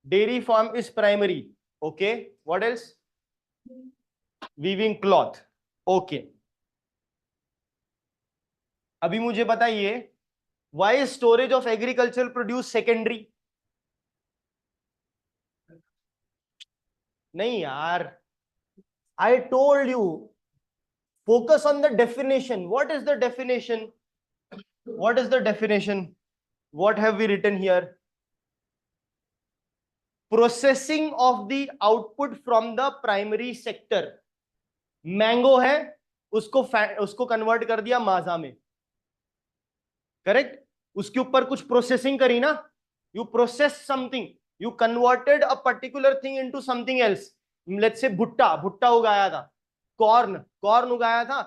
Dairy farm is primary. Okay. What else? Weaving cloth. Okay. अभी मुझे बताइए, why is storage of agricultural produce secondary? नहीं यार, I told you, focus on the definition. What is the definition? What is the definition? What have we written here? Processing of the output from the primary sector. Mango है, उसको convert कर दिया माजा में, correct? उसके ऊपर कुछ processing करी ना, you process something, you converted a particular thing into something else. Let's say भुट्टा उगाया था, कॉर्न उगाया था,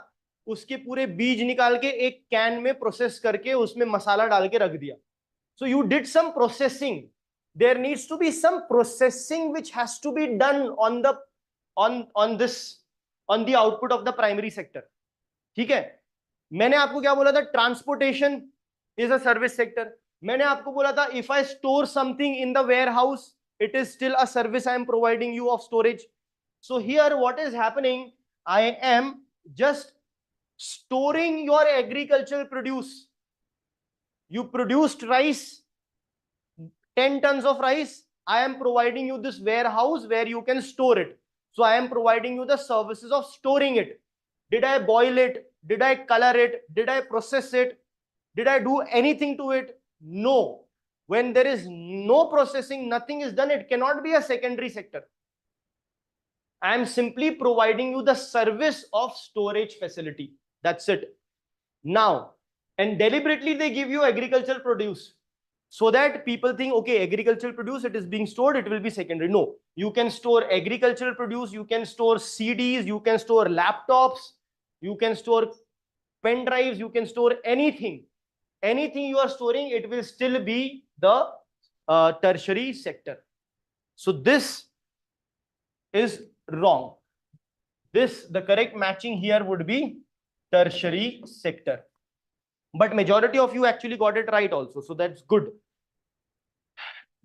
उसके पूरे बीज निकाल के एक कैन में प्रोसेस करके उसमें मसाला डाल के रख दिया. So you did some processing. There needs to be some processing which has to be done on the output of the primary sector. ठीक है? मैंने आपको क्या बोला था? Transportation is a service sector. मैंने आपको बोला था if I store something in the warehouse, it is still a service I am providing you of storage. So here what is happening? I am just storing your agricultural produce. You produced rice, 10 tons of rice. I am providing you this warehouse where you can store it. So I am providing you the services of storing it. Did I boil it? Did I color it? Did I process it? Did I do anything to it? No. When there is no processing, nothing is done, it cannot be a secondary sector. I am simply providing you the service of storage facility. That's it. Now, and deliberately they give you agricultural produce, so that people think, okay, agricultural produce, it is being stored, it will be secondary. No, you can store agricultural produce, you can store CDs, you can store laptops, you can store pen drives, you can store anything. Anything you are storing, it will still be the tertiary sector. So this is wrong. The correct matching here would be tertiary sector. But majority of you actually got it right also, so that's good.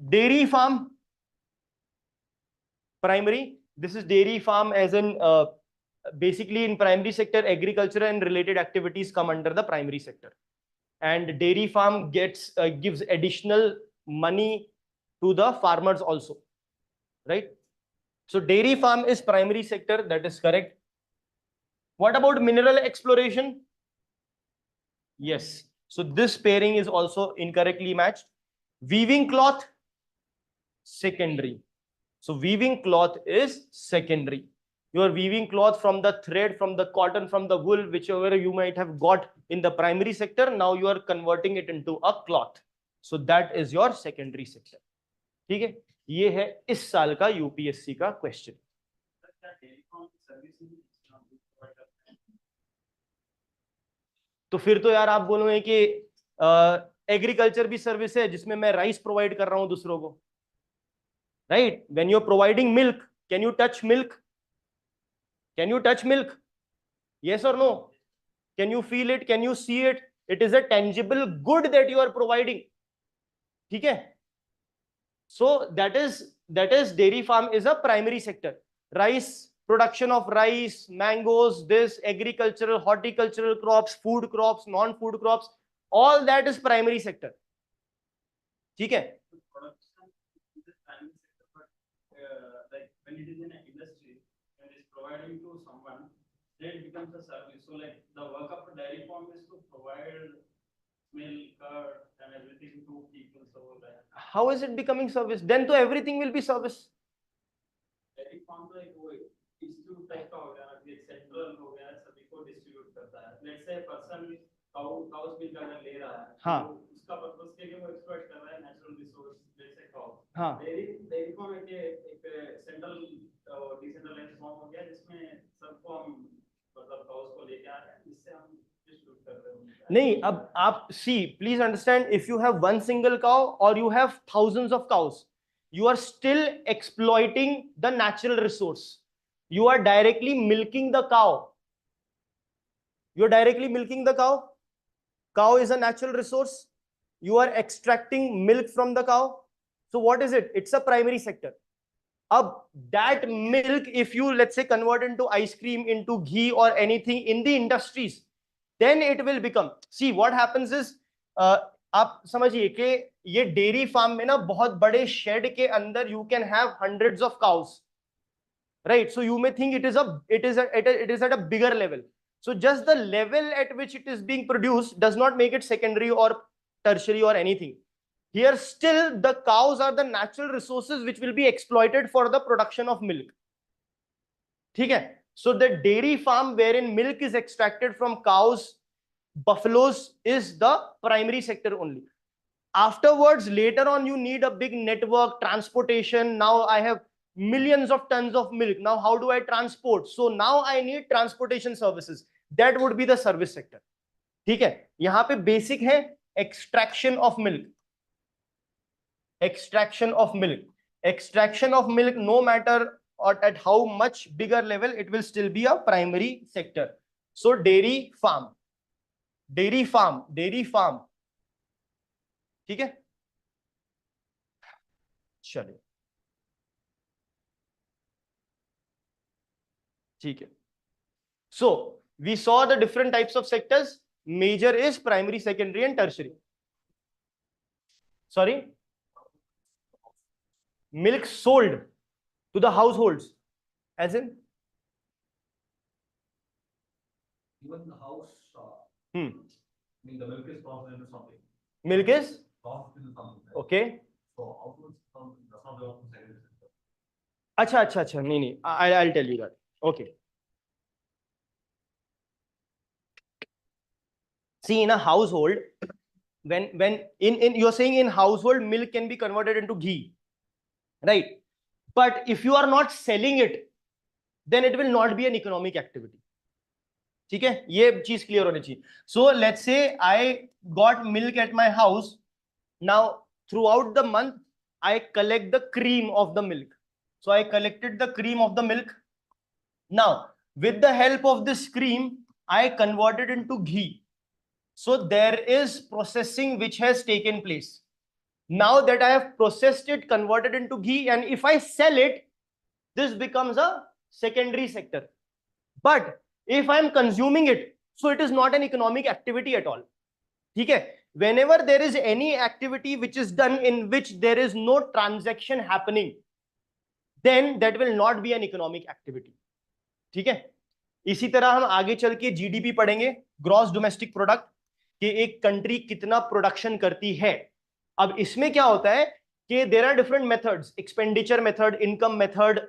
Dairy farm, primary. This is dairy farm as in basically in primary sector, agriculture and related activities come under the primary sector. And dairy farm gives additional money to the farmers also, right? So dairy farm is primary sector, that is correct. What about mineral exploration? Yes. So this pairing is also incorrectly matched. Weaving cloth, secondary. So weaving cloth is secondary. You are weaving cloth from the thread, from the cotton, from the wool, whichever you might have got in the primary sector. Now you are converting it into a cloth. So that is your secondary sector. ठीक है? ये है इस साल का UPSC का question. तो फिर तो यार आप बोलोगे कि एग्रीकल्चर भी सर्विस है जिसमें मैं राइस प्रोवाइड कर रहा हूं दूसरों को, right? When you are providing milk, can you touch milk? Can you touch milk? Yes और no? Can you feel it? Can you see it? It is a tangible good that you are providing. ठीक है? So that is dairy farm is a primary sector. Rice, production of rice, mangoes, this agricultural, horticultural crops, food crops, non-food crops, all that is primary sector. ठीक है? Like when it is in an industry, when it is providing to someone, then it becomes a service. So like the work of a dairy farm is to provide milk, curd, and everything to people. So like, how is it becoming service? Then to everything will be service. dairy farm तो एक वो distribute type का हो गया ना, ये central हो गया, सभी को distribute करता है. Let's say person cows milk अगर ले रहा है, हाँ, तो उसका purpose के लिए वो exploit कर रहा है natural resource, let's say cow. हाँ, dairy farm एक central decentralized form हो गया जिसमें सबको हम मतलब cows को लेके आ रहे हैं, जिससे हम distribute कर रहे हैं. नहीं, अब आप see, please understand, if you have one single cow or you have thousands of cows, you are still exploiting the natural resource. You are directly milking the cow. You're directly milking the cow. Cow is a natural resource. You are extracting milk from the cow. So what is it? It's a primary sector. That milk, if you let's say convert into ice cream, into ghee or anything in the industries, then it will become, see what happens is, आप समझिए कि ये dairy farm में ना बहुत बड़े shade के अंदर you can have hundreds of cows, right? So you may think it is at a bigger level. So just the level at which it is being produced does not make it secondary or tertiary or anything. Here still the cows are the natural resources which will be exploited for the production of milk. ठीक है? So the dairy farm wherein milk is extracted from cows, buffaloes is the primary sector only. Afterwards, later on, you need a big network, transportation. Now I have millions of tons of milk. Now how do I transport? So now I need transportation services. That would be the service sector. ठीक है? यहाँ पे basic है extraction of milk. Extraction of milk. Extraction of milk, no matter or at how much bigger level, it will still be a primary sector. So dairy farm. Dairy farm. Dairy farm. ठीक है? चलिए ठीक है. So we saw the different types of sectors. Major is primary, secondary, and tertiary. Sorry, milk sold to the households, as in even the house. Hmm. I mean, the milk is processed into something. Milk is Processed into something. Right? okay. So outwards, that's not belong to secondary sector. अच्छा, नहीं, I'll tell you that. Okay. See, in a household, when in you're saying in household milk can be converted into ghee, right? But if you are not selling it, then it will not be an economic activity. ठीक है? ये चीज clear होनी चाहिए. So let's say I got milk at my house. Now throughout the month I collect the cream of the milk. So I collected the cream of the milk. Now with the help of this cream I converted into ghee. So there is processing which has taken place. Now that I have processed it, converted into ghee, and if I sell it, this becomes a secondary sector. But if I am consuming it, so it is not an economic activity at all. ठीक है? Whenever there is any activity which is done in which there is no transaction happening, then that will not be an economic activity. ठीक है? इसी तरह हम आगे चल के जीडीपी पढ़ेंगे, ग्रॉस डोमेस्टिक प्रोडक्ट, कि एक कंट्री कितना प्रोडक्शन करती है. अब इसमें क्या होता है कि there are different methods, expenditure method, income method,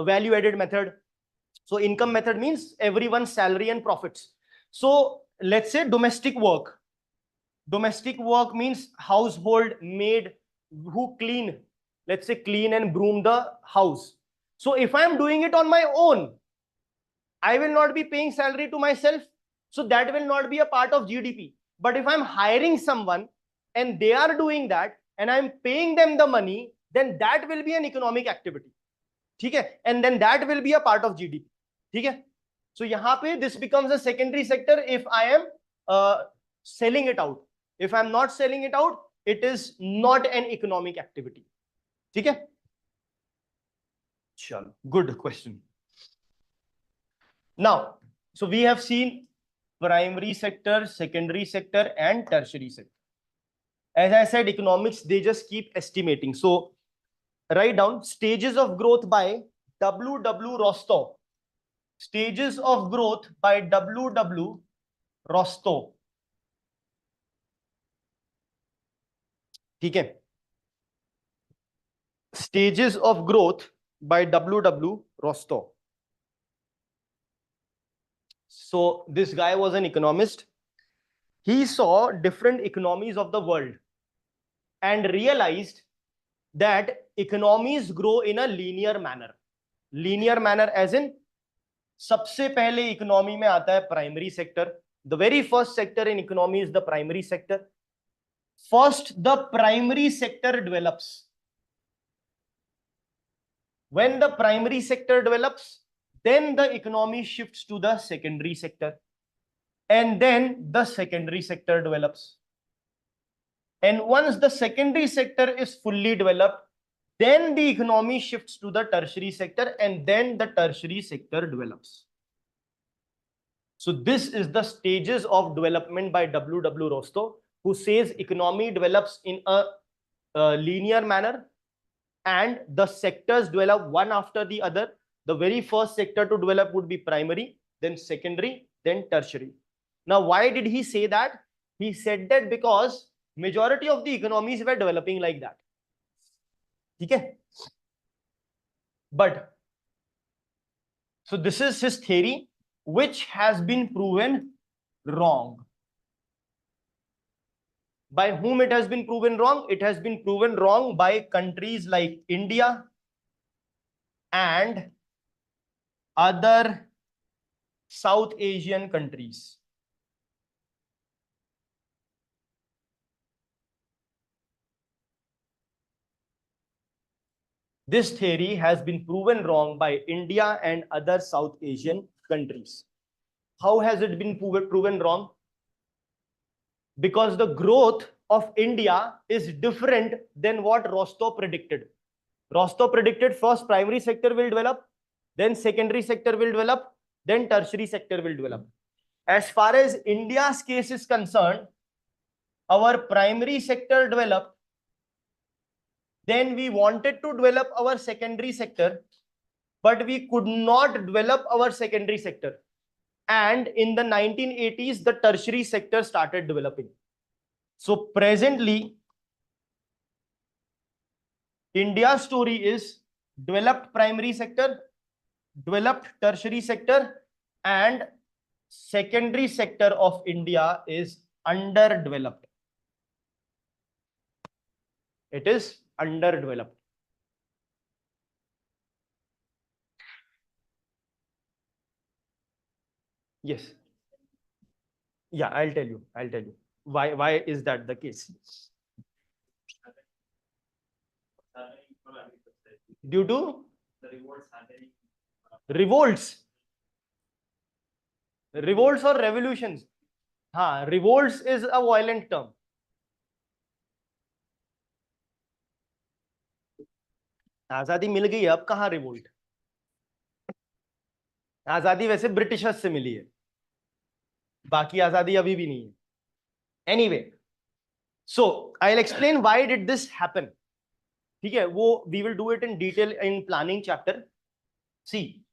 value added method. So income method means everyone's salary and profits. So let's say domestic work. Domestic work means household maid who clean, let's say clean and broom the house. So if I am doing it on my own, I will not be paying salary to myself. So that will not be a part of GDP. But if I'm hiring someone and they are doing that and I'm paying them the money, then that will be an economic activity. ठीक है? And then that will be a part of GDP. ठीक है? So यहाँ पे this becomes a secondary sector if I am selling it out. If I'm not selling it out, it is not an economic activity. ठीक है? चलो, good question. Now, so we have seen primary sector, secondary sector, and tertiary sector. As I said, economics, they just keep estimating. So write down stages of growth by W.W. Rostow. Stages of growth by W.W. Rostow. ठीक है? Stages of growth by W.W. Rostow. So this guy was an economist. He saw different economies of the world and realized that economies grow in a linear manner. Linear manner as in, सबसे पहले economy में आता है primary sector. The very first sector in economy is the primary sector. First the primary sector develops. When the primary sector develops, then the economy shifts to the secondary sector. and then the secondary sector develops. And once the secondary sector is fully developed, then the economy shifts to the tertiary sector, and then the tertiary sector develops. So this is the stages of development by W. Rostow, who says economy develops in a linear manner, and the sectors develop one after the other. The very first sector to develop would be primary, then secondary, then tertiary. Now, why did he say that? He said that because majority of the economies were developing like that. Okay? But, so this is his theory, which has been proven wrong. By whom it has been proven wrong? It has been proven wrong by countries like India and other South Asian countries. This theory has been proven wrong by India and other South Asian countries. How has it been proven wrong? Because the growth of India is different than what Rostow predicted. Rostow predicted first primary sector will develop, then secondary sector will develop, then tertiary sector will develop. As far as India's case is concerned, our primary sector developed, then we wanted to develop our secondary sector, but we could not develop our secondary sector. And in the 1980s, the tertiary sector started developing. So presently, India's story is developed primary sector, developed tertiary sector, and secondary sector of India is underdeveloped. It is underdeveloped. Yes. Yeah, I'll tell you. Why is that the case? Due to revolts. Revolts or revolutions? Revolts is a violent term. आजादी मिल गई, अब कहां revolt? आजादी वैसे Britishers से मिली है, बाकी आजादी अभी भी नहीं है. Anyway, so I'll explain why did this happen. ठीक है, वो we will do it in detail in planning chapter. See,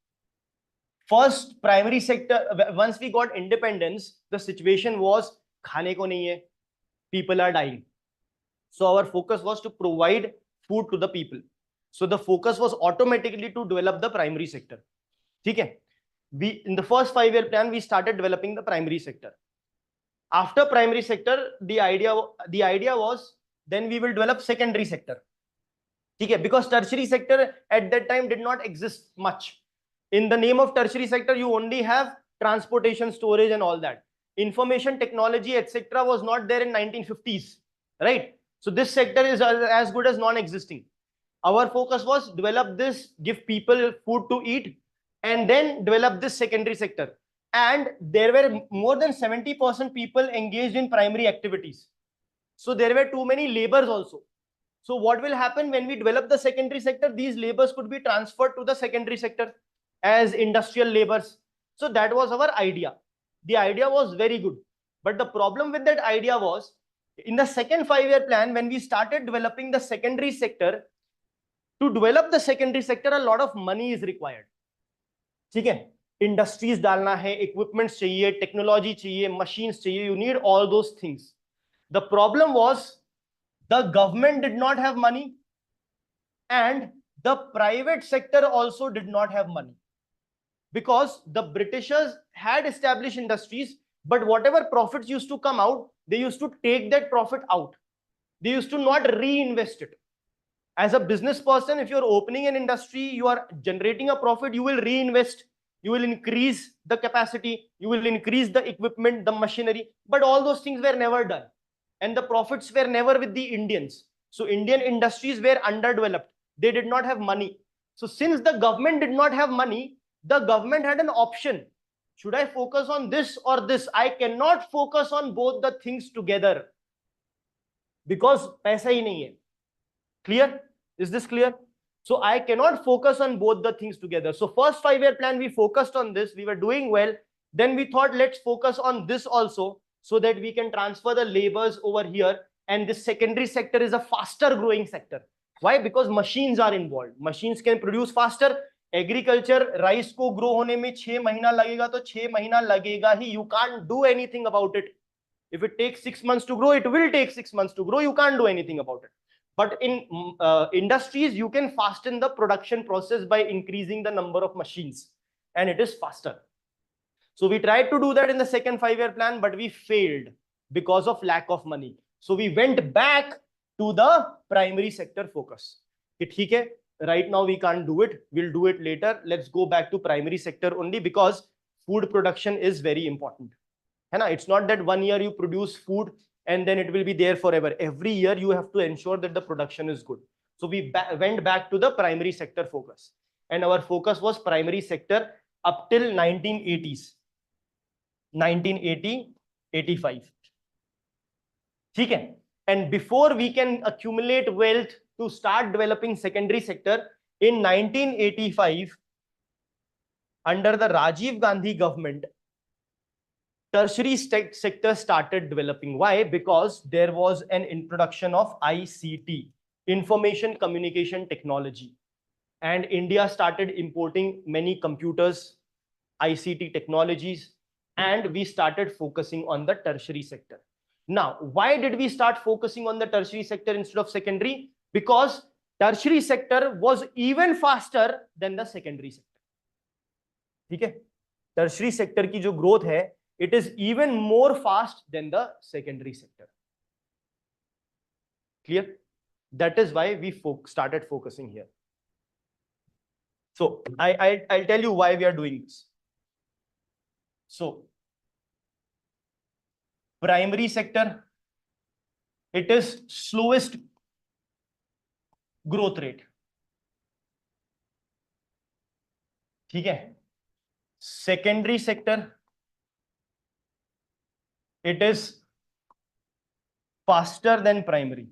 first primary sector, once we got independence, the situation was खाने को नहीं है, people are dying. So our focus was to provide food to the people. So the focus was automatically to develop the primary sector. ठीक है, we in the first 5-year plan we started developing the primary sector. After primary sector, the idea was then we will develop secondary sector. Okay, because tertiary sector at that time did not exist much. In the name of tertiary sector, you only have transportation, storage, and all that. Information technology, etc., was not there in 1950s, right? So this sector is as good as non-existing. Our focus was develop this, give people food to eat, and then develop this secondary sector. And there were more than 70% people engaged in primary activities. So there were too many labors also. So what will happen when we develop the secondary sector? These labors could be transferred to the secondary sector as industrial labors. So that was our idea. The idea was very good. But the problem with that idea was, in the second 5-year plan, when we started developing the secondary sector, to develop the secondary sector, a lot of money is required. ठीक है, industries डालना है, equipments चाहिए, technology चाहिए, machines चाहिए, you need all those things. The problem was the government did not have money and the private sector also did not have money, because the Britishers had established industries, but whatever profits used to come out, they used to take that profit out. They used to not reinvest it. As a business person, if you're opening an industry, you are generating a profit, you will reinvest, you will increase the capacity, you will increase the equipment, the machinery, but all those things were never done. And the profits were never with the Indians. So Indian industries were underdeveloped. They did not have money. So since the government did not have money, the government had an option. should I focus on this or this? I cannot focus on both the things together because paisa hi nahi hai. Clear? Is this clear? So I cannot focus on both the things together. So first 5-year plan, we focused on this. We were doing well. Then we thought, let's focus on this also so that we can transfer the labors over here. And this secondary sector is a faster growing sector. Why? Because machines are involved. Machines can produce faster. Agriculture, rice को grow होने में 6 महीना लगेगा तो 6 महीना लगेगा ही. You can't do anything about it. If it takes 6 months to grow, it will take 6 months to grow. You can't do anything about it. But in industries, you can fasten the production process by increasing the number of machines, and it is faster. So we tried to do that in the second 5-year plan, but we failed because of lack of money. So we went back to the primary sector focus. Okay, right now we can't do it. We'll do it later. Let's go back to primary sector only because food production is very important. It's not that 1 year you produce food and then it will be there forever. Every year you have to ensure that the production is good. So we went back to the primary sector focus, and our focus was primary sector up till 1980s, 1980, 85. Okay? And before we can accumulate wealth to start developing secondary sector, in 1985, under the Rajiv Gandhi government, tertiary sector started developing. Why? Because there was an introduction of ICT, information communication technology, and India started importing many computers, ICT technologies, and we started focusing on the tertiary sector. Now, why did we start focusing on the tertiary sector instead of secondary? Because tertiary sector was even faster than the secondary sector. Okay? Tertiary sector की जो growth है, it is even more fast than the secondary sector. Clear? That is why we started focusing here. So I'll tell you why we are doing this. So primary sector, it is slowest growth rate. ठीक है? Secondary sector, it is faster than primary.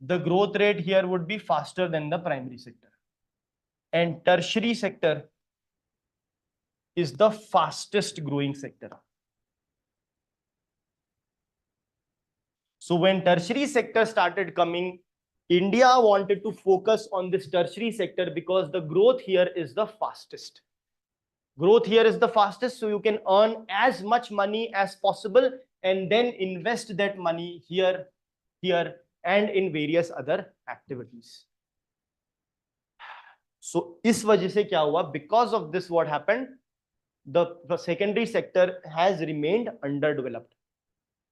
The growth rate here would be faster than the primary sector. And tertiary sector is the fastest growing sector. So when tertiary sector started coming, India wanted to focus on this tertiary sector because the growth here is the fastest. Growth here is the fastest, so you can earn as much money as possible and then invest that money here, here, and in various other activities. So इस वजह से क्या हुआ? Because of this, what happened? The secondary sector has remained underdeveloped.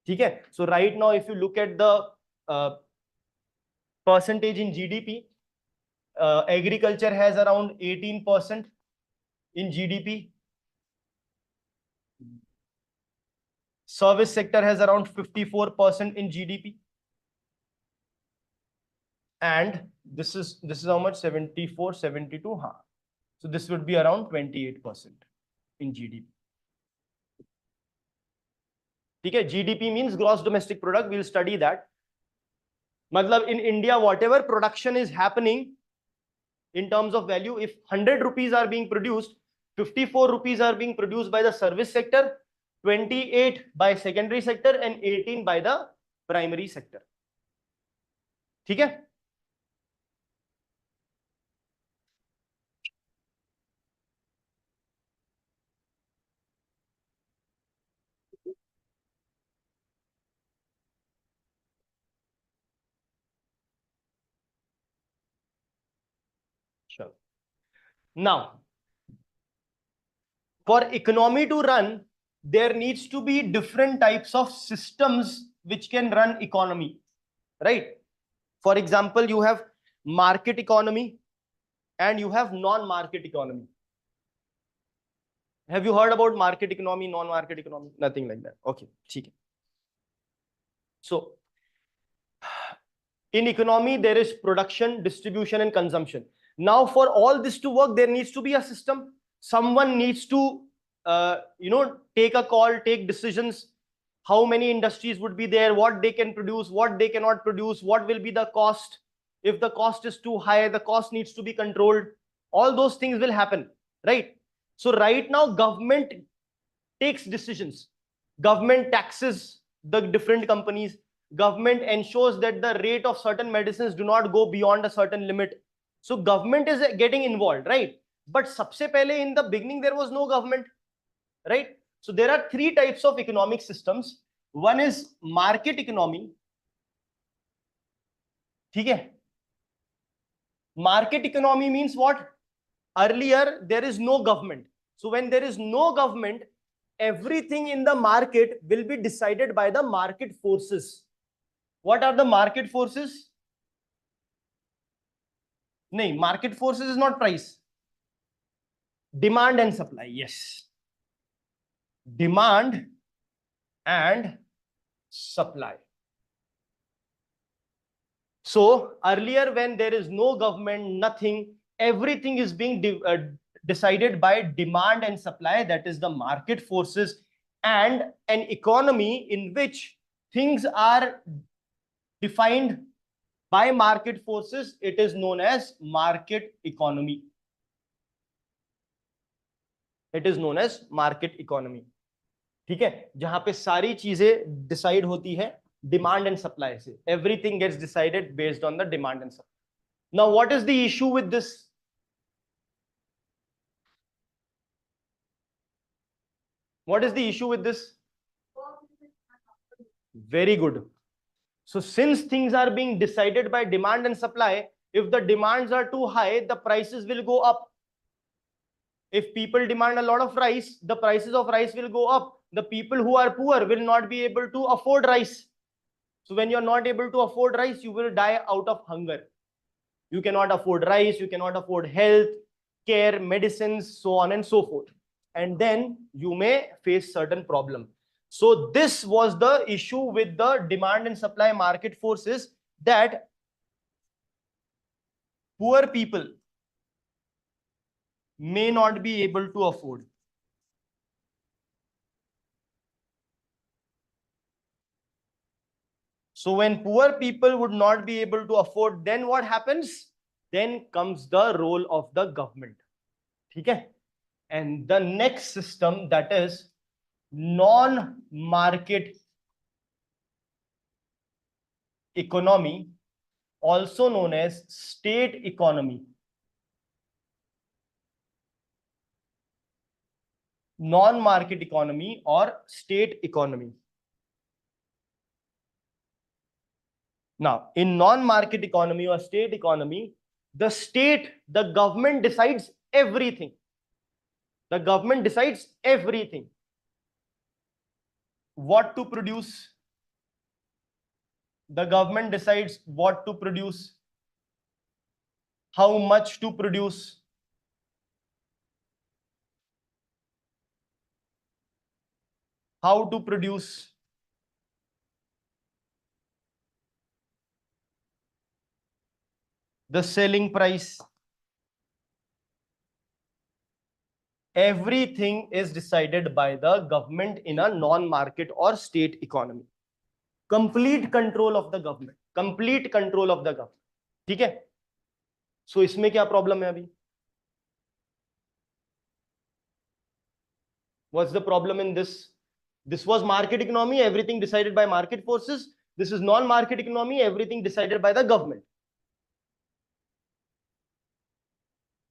Okay? So right now, if you look at the percentage in GDP, agriculture has around 18% in GDP. Service sector has around 54% in GDP. And this is how much? 74, 72. Huh? So this would be around 28% in GDP. Okay? GDP means gross domestic product. We'll study that. Matlab in India, whatever production is happening in terms of value, if 100 rupees are being produced, 54 rupees are being produced by the service sector, 28 by secondary sector, and 18 by the primary sector. Okay? Sure. Now, for economy to run, there needs to be different types of systems which can run economy, right? For example, you have market economy and you have non-market economy. Have you heard about market economy, non-market economy? Nothing like that. Okay, okay. So, in economy, there is production, distribution, and consumption. Now, for all this to work, there needs to be a system. Someone needs to take a call, take decisions. How many industries would be there, what they can produce, what they cannot produce, what will be the cost. If the cost is too high, the cost needs to be controlled. All those things will happen, right? So right now, government takes decisions. Government taxes the different companies. Government ensures that the rate of certain medicines do not go beyond a certain limit. So government is getting involved, right? But sabse pehle in the beginning, there was no government, right? So there are three types of economic systems. One is market economy. Okay? Market economy means what? Earlier, there is no government. So when there is no government, everything in the market will be decided by the market forces. What are the market forces? No, market forces is not price. Demand and supply, yes. Demand and supply. So earlier, when there is no government, nothing, everything is being decided by demand and supply, that is the market forces, and an economy in which things are defined by market forces, it is known as market economy. It is known as market economy. ठीक है, जहां पे सारी चीजें decide होती है demand and supply से. Everything gets decided based on the demand and supply. Now what is the issue with this? What is the issue with this? Very good. So since things are being decided by demand and supply, if the demands are too high, the prices will go up. If people demand a lot of rice, the prices of rice will go up. The people who are poor will not be able to afford rice. So when you're not able to afford rice, you will die out of hunger. You cannot afford rice, you cannot afford health care, medicines, so on and so forth. And then you may face certain problem. So this was the issue with the demand and supply market forces, that poor people may not be able to afford. So when poor people would not be able to afford, then what happens? Then comes the role of the government. Okay? And the next system, that is non-market economy, also known as state economy. Non-market economy or state economy. Now, in non-market economy or state economy, the government decides everything. The government decides everything. What to produce. The government decides what to produce, how much to produce, how to produce, the selling price. Everything is decided by the government in a non-market or state economy. Complete control of the government. Complete control of the government. ठीक है? So इसमें क्या problem है अभी? What's the problem in this? This was market economy, everything decided by market forces. This is non-market economy, everything decided by the government.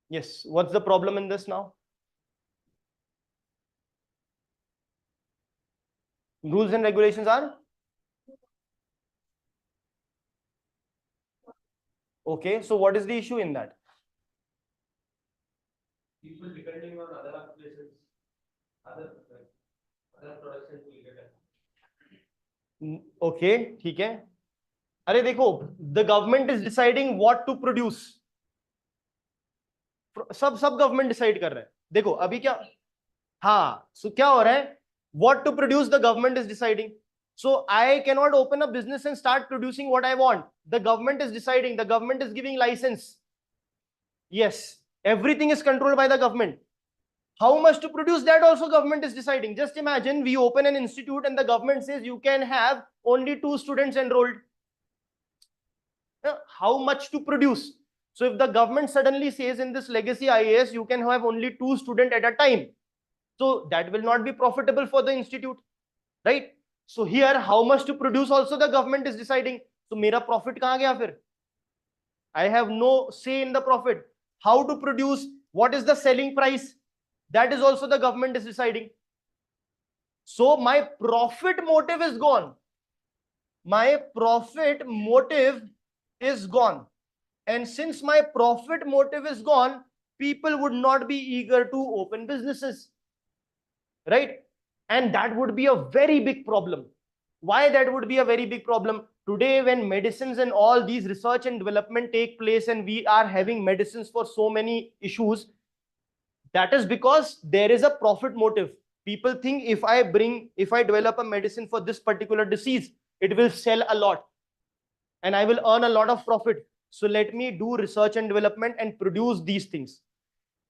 Yes, what's the problem in this now? Rules and regulations are? Okay, so what is the issue in that? People depending on other applications, other productions will get it. Okay, ठीक है. अरे देखो, the government is deciding what to produce. सब government decide कर रहा है. देखो अभी क्या, हाँ, सो क्या हो रहा है? What to produce, the government is deciding. So I cannot open a business and start producing what I want. The government is deciding. The government is giving license. Yes, everything is controlled by the government. How much to produce, that also government is deciding. Just imagine we open an institute and the government says you can have only 2 students enrolled. How much to produce? So if the government suddenly says in this legacy IAS you can have only 2 students at a time, so that will not be profitable for the institute, right? So here how much to produce also the government is deciding. So mera profit kahan gaya fir? I have no say in the profit. How to produce, what is the selling price, that is also the government is deciding. So my profit motive is gone. My profit motive is gone. And since my profit motive is gone, people would not be eager to open businesses, right? And that would be a very big problem. Why that would be a very big problem? Today, when medicines and all these research and development take place and we are having medicines for so many issues, that is because there is a profit motive. People think if I develop a medicine for this particular disease, it will sell a lot and I will earn a lot of profit. So let me do research and development and produce these things.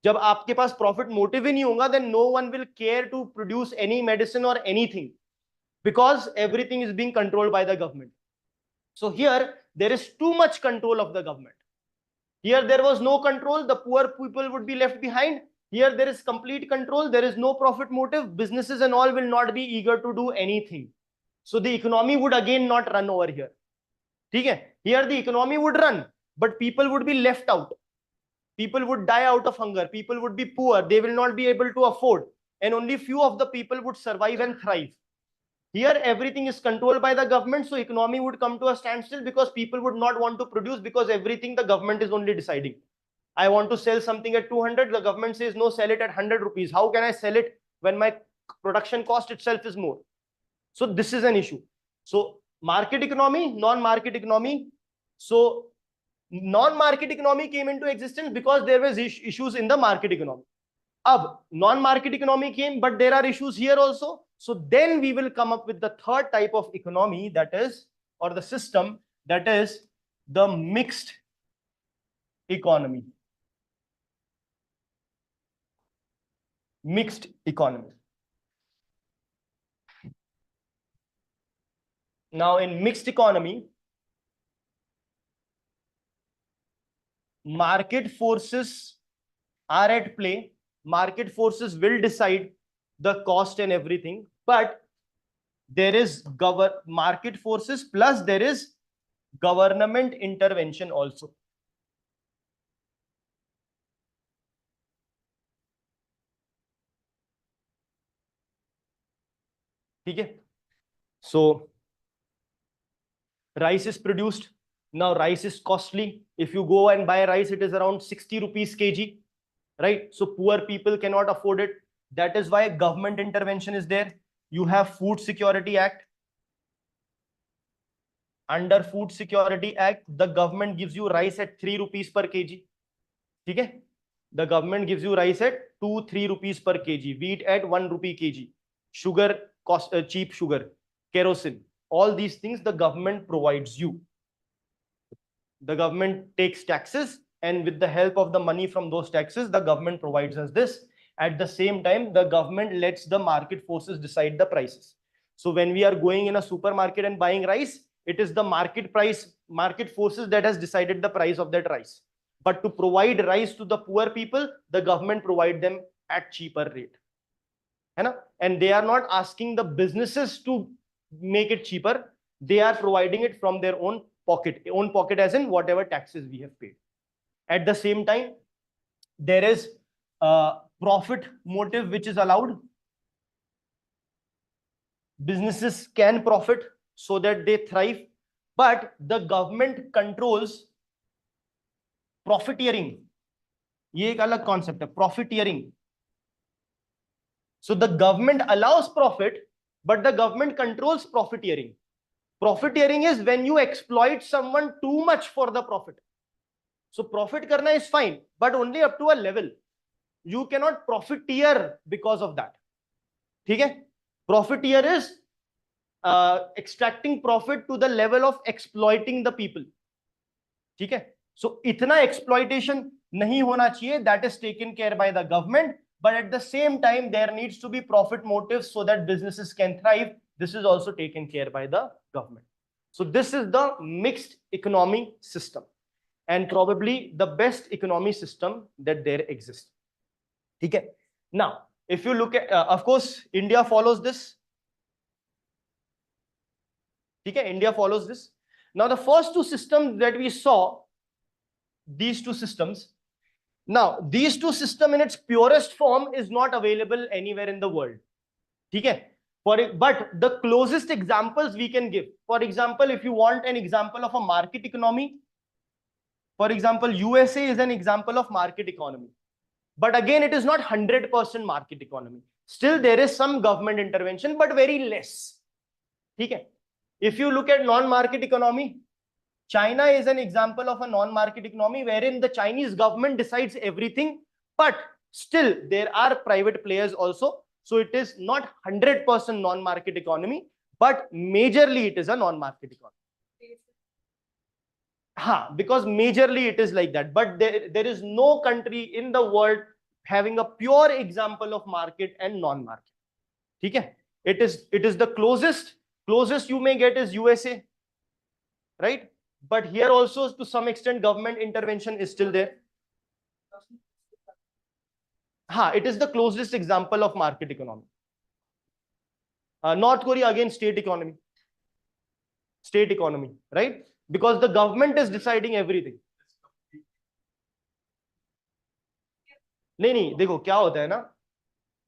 जब आपके पास profit motive ही नहीं होगा, then no one will care to produce any medicine or anything, because everything is being controlled by the government. So here there is too much control of the government. Here there was no control, the poor people would be left behind. Here there is complete control, there is no profit motive, businesses and all will not be eager to do anything. So the economy would again not run over here. Okay? Here the economy would run, but people would be left out. People would die out of hunger, people would be poor, they will not be able to afford, and only few of the people would survive and thrive. Here everything is controlled by the government, so economy would come to a standstill because people would not want to produce, because everything the government is only deciding. I want to sell something at 200, the government says no, sell it at 100 rupees. How can I sell it when my production cost itself is more? So this is an issue. So market economy, non-market economy. So non-market economy came into existence because there was issues in the market economy. Non-market economy came, but there are issues here also. So then we will come up with the third type of economy, that is, or the system, that is the mixed economy. Mixed economy. Now in mixed economy, market forces are at play. Market forces will decide the cost and everything, but there is market forces plus there is government intervention also. Okay? So rice is produced. Now rice is costly. If you go and buy rice, it is around 60 rupees kg, right? So poor people cannot afford it. That is why government intervention is there. You have Food Security Act. Under Food Security Act, the government gives you rice at 3 rupees per kg. Okay? The government gives you rice at 2-3 rupees per kg, wheat at 1 rupee kg, sugar cost, cheap sugar, kerosene, all these things the government provides you. The government takes taxes, and with the help of the money from those taxes, the government provides us this. At the same time, the government lets the market forces decide the prices. So when we are going in a supermarket and buying rice, it is the market forces that has decided the price of that rice. But to provide rice to the poor people, the government provide them at cheaper rate. And they are not asking the businesses to make it cheaper. They are providing it from their own pocket as in whatever taxes we have paid. At the same time, there is a profit motive which is allowed. Businesses can profit so that they thrive, but the government controls profiteering. ये एक अलग concept है, profiteering. So the government allows profit, but the government controls profiteering. Profiteering is when you exploit someone too much for the profit. So profit karna is fine, but only up to a level. You cannot profiteer because of that. Okay? Profiteer is extracting profit to the level of exploiting the people. Okay? So itna exploitation nahi hona chahiye. That is taken care by the government. but at the same time, there needs to be profit motives so that businesses can thrive. This is also taken care by the government. So this is the mixed economy system, and probably the best economy system that there exists. Okay. Now, if you look at, of course, India follows this. Okay, India follows this. Now, the first two systems that we saw, these two systems. Now, these two systems in its purest form is not available anywhere in the world. Okay. But the closest examples we can give. For example, if you want an example of a market economy, for example, USA is an example of market economy. But again, it is not 100% market economy. Still, there is some government intervention, but very less. Okay. If you look at non-market economy, China is an example of a non-market economy wherein the Chinese government decides everything, but still there are private players also. So it is not 100% non-market economy, but majorly it is a non-market economy. Because majorly it is like that, but there is no country in the world having a pure example of market and non-market. Okay? It is the closest you may get is USA, right? But here also to some extent government intervention is still there. It is the closest example of market economy. North Korea, again, state economy, right? Because the government is deciding everything. नहीं देखो क्या होता है ना,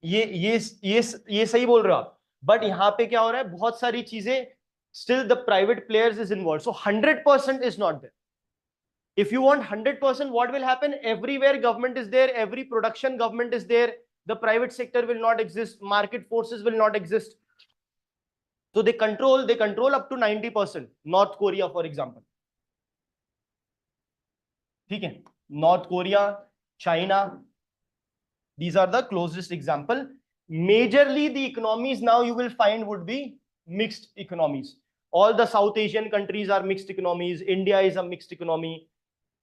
ये सही बोल रहे हो आप, बट यहाँ पे क्या हो रहा है, बहुत सारी चीजें still the private players is involved, so 100% is not there. If you want 100%, what will happen? Everywhere government is there, every production government is there, the private sector will not exist, market forces will not exist. So they control up to 90%. North Korea, for example. Okay. North Korea, China, these are the closest example. Majorly the economies now you will find would be mixed economies. All the South Asian countries are mixed economies. India is a mixed economy.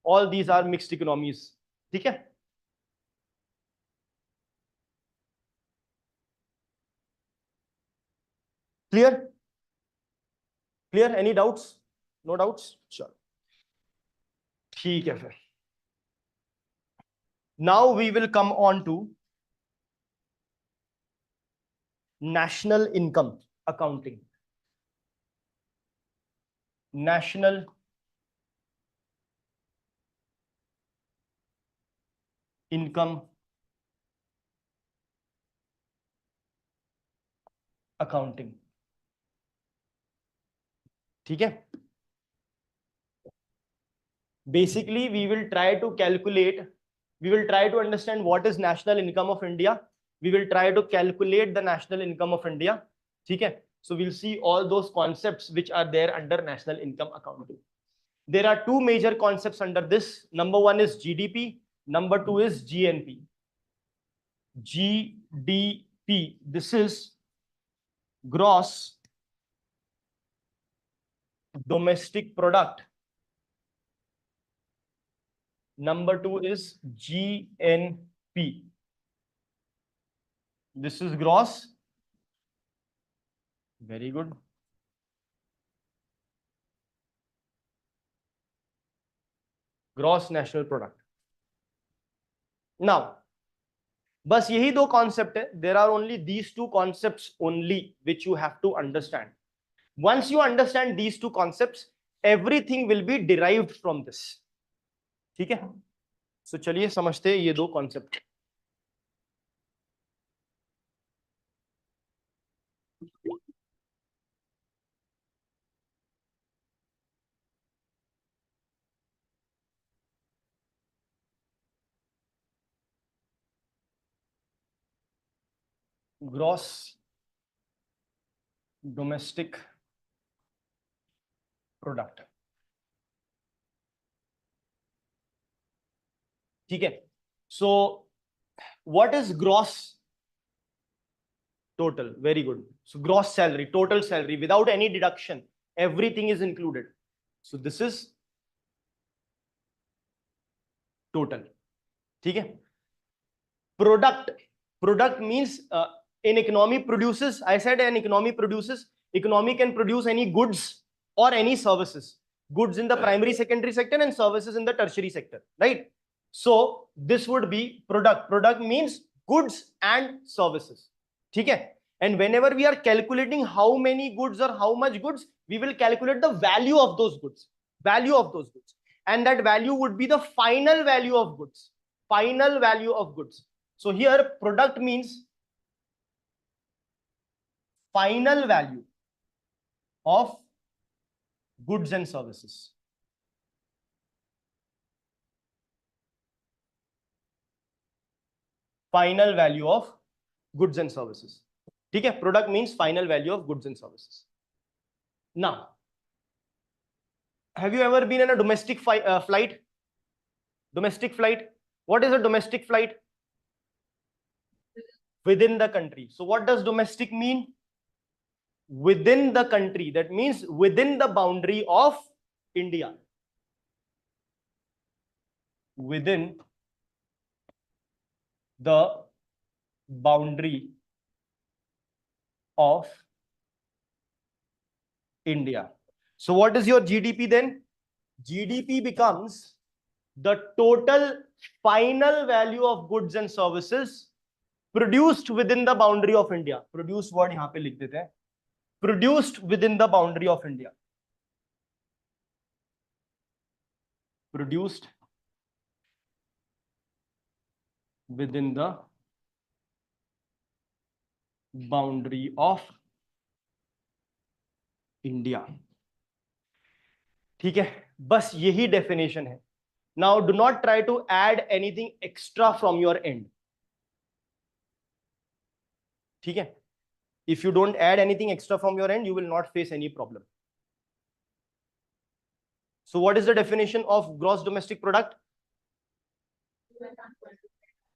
All these are mixed economies. Okay? Clear? Clear? Any doubts? No doubts? Sure. Okay. Now we will come on to national income accounting. National income accounting. Okay? Basically, we will try to understand what is national income of India. We will try to calculate the national income of India. Okay? So we'll see all those concepts which are there under national income accounting. There are two major concepts under this. Number one is GDP. Number two is GNP. GDP. This is gross domestic product. Number two is GNP. This is gross. Very good. Gross national product. Now, बस यही दो concept है. There are only these two concepts only which you have to understand. Once you understand these two concepts, everything will be derived from this. ठीक है? So चलिए समझते हैं ये दो concept. Gross domestic product. ठीक है? So what is gross? Total. Very good. So gross salary, total salary without any deduction, everything is included. So this is total. ठीक है? Product Product means an economy produces. I said an economy produces. Economy can produce any goods or any services. Goods in the primary, secondary sector and services in the tertiary sector, right? So this would be product. Product means goods and services. Okay? And whenever we are calculating how many goods or how much goods, we will calculate the value of those goods. Value of those goods. And that value would be the final value of goods. Final value of goods. So here product means final value of goods and services. Final value of goods and services. Okay? Product means final value of goods and services. Now, have you ever been in a domestic flight? Domestic flight. What is a domestic flight? Within the country. So what does domestic mean? Within the country. That means within the boundary of India. Within the boundary of India. So what is your GDP then? GDP becomes the total final value of goods and services produced within the boundary of India. Produced word यहाँ पे लिख देते हैं. Produced within the boundary of India. Produced within the boundary of India. ठीक है, बस यही definition है. Now do not try to add anything extra from your end. ठीक है? If you don't add anything extra from your end, you will not face any problem. So what is the definition of gross domestic product?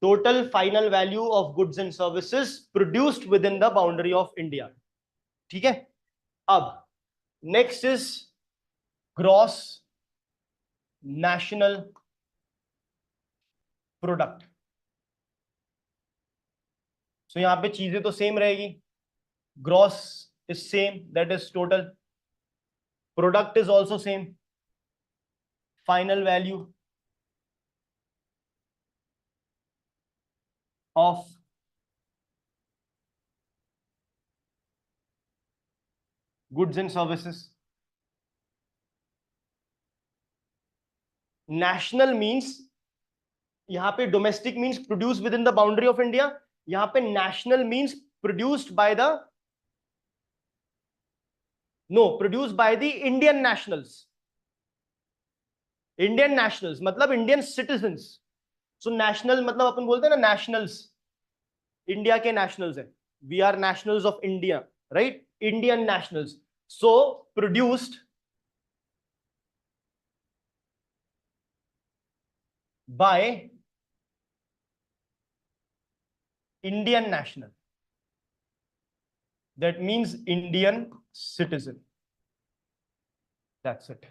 Total final value of goods and services produced within the boundary of India. ठीक है? अब next is gross national product. So यहाँ पे चीजें तो same रहेगी. Gross is same, that is total. Product is also same. Final value of goods and services. National means यहाँ पे domestic means produced within the boundary of India. यहाँ पे national means produced by the produced by the Indian nationals. Indian nationals मतलब Indian citizens. So national मतलब अपन बोलते हैं ना nationals. India के nationals है. We are nationals of India, right? Indian nationals. So produced by Indian national. That means Indian citizen. That's it.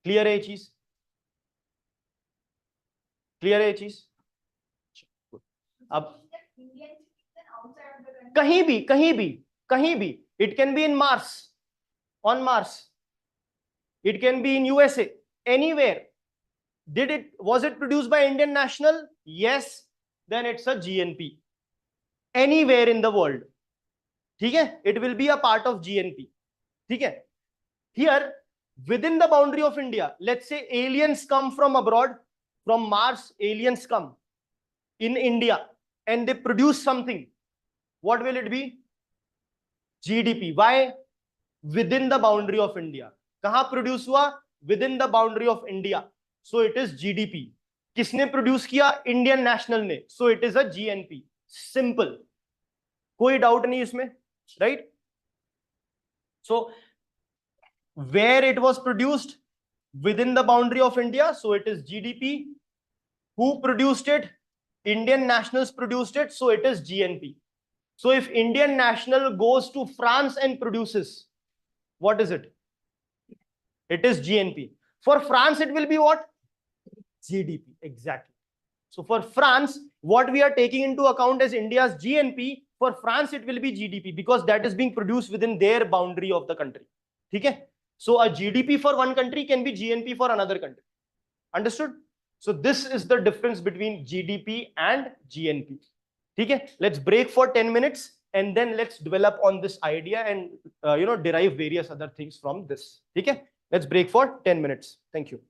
Clear है ये चीज? Clear है ये चीज? अब कहीं भी it can be in Mars, on Mars, it can be in USA, anywhere. Was it produced by Indian national? Yes, then it's a GNP. Anywhere in the world. ठीक है? It will be a part of GNP. ठीक है? Here, within the boundary of India, let's say aliens come from abroad, from Mars, aliens come in India and they produce something. What will it be? GDP. Why? Within the boundary of India. कहाँ produce हुआ? Within the boundary of India. So it is GDP. किसने produce किया? Indian national ने. So it is a GNP. Simple. कोई doubt नहीं इसमें, right? So where it was produced? Within the boundary of India. So it is GDP. Who produced it? Indian nationals produced it. So it is GNP. So if Indian national goes to France and produces, what is it? It is GNP. For France, it will be what? GDP. Exactly. So for France, what we are taking into account as India's GNP, for France it will be GDP because that is being produced within their boundary of the country. Okay? So a GDP for one country can be GNP for another country. Understood? So this is the difference between GDP and GNP. Okay? Let's break for 10 minutes and then let's develop on this idea and derive various other things from this. Okay? Let's break for 10 minutes. Thank you.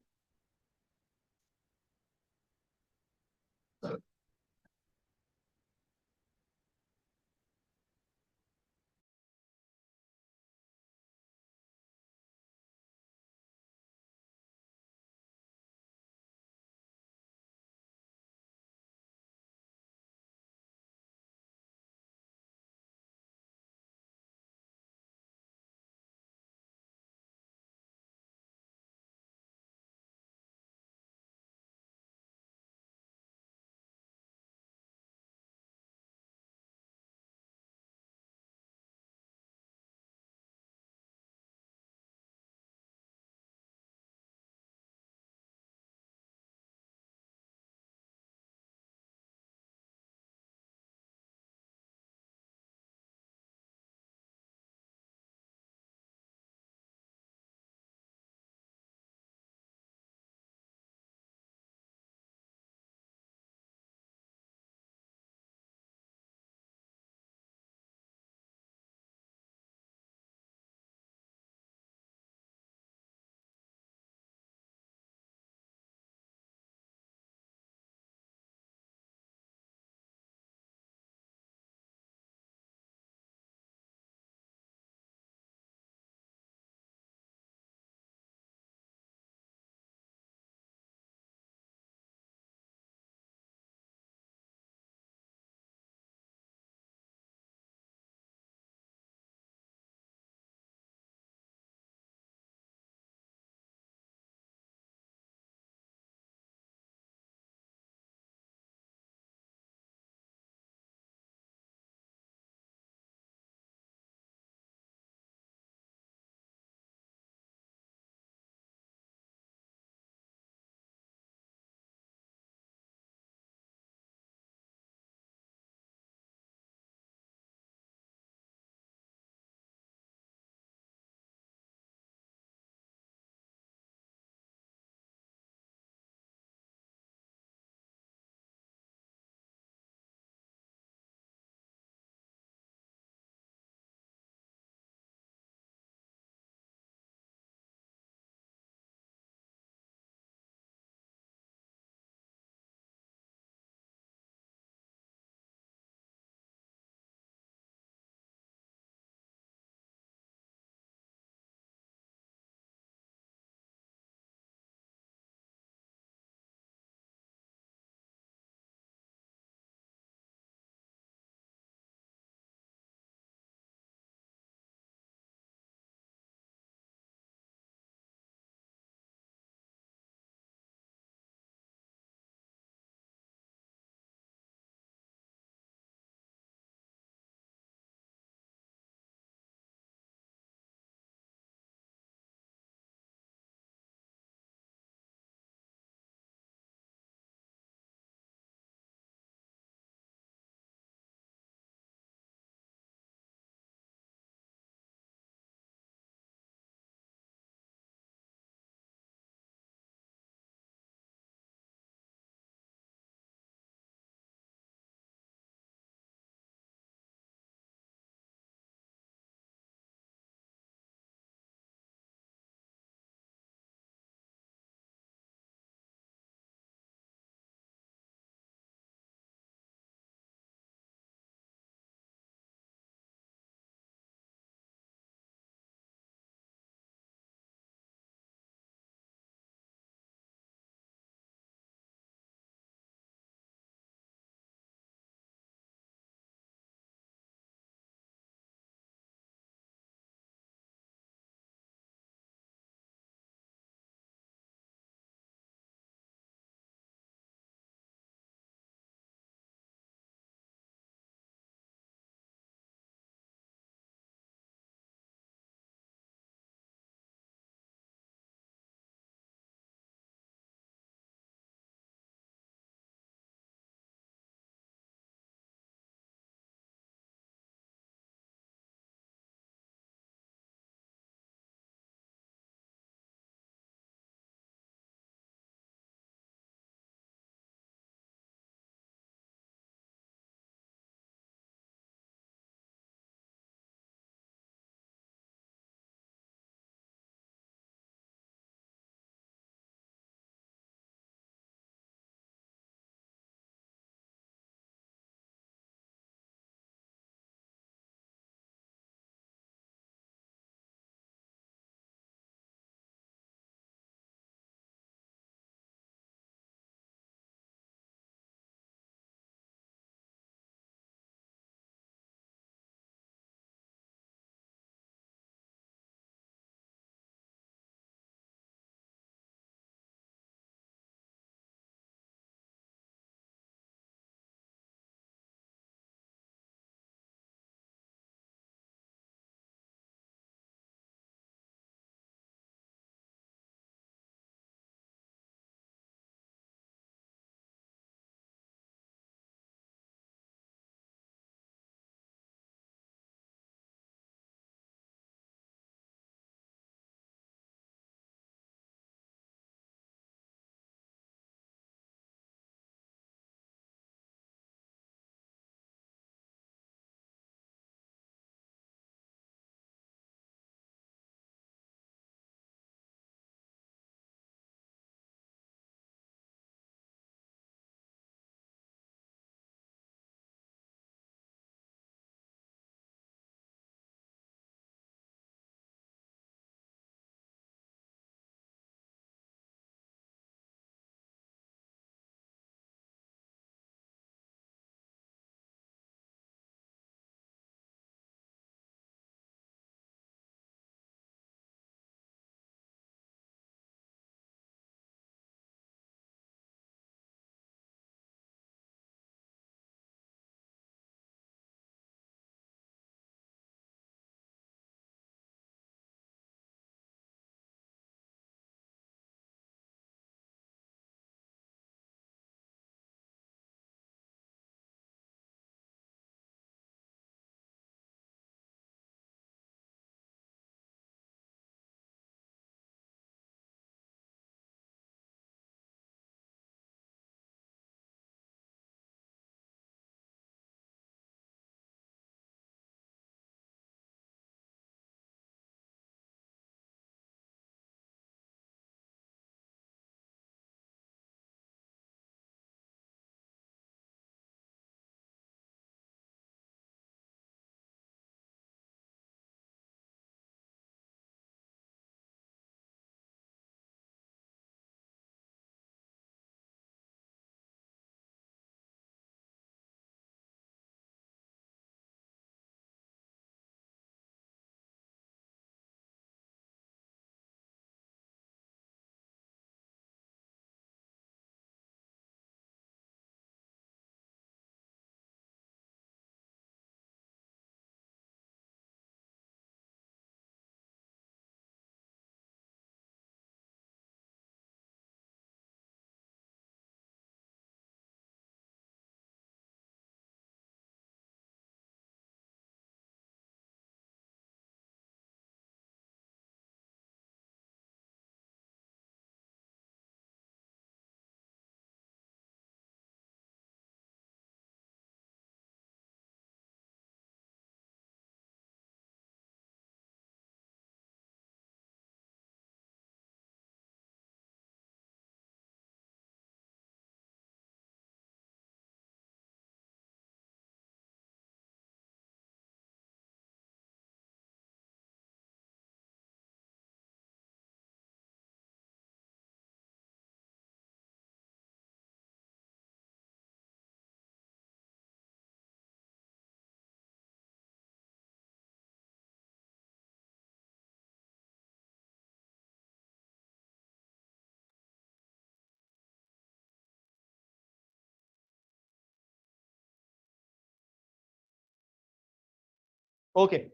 Okay.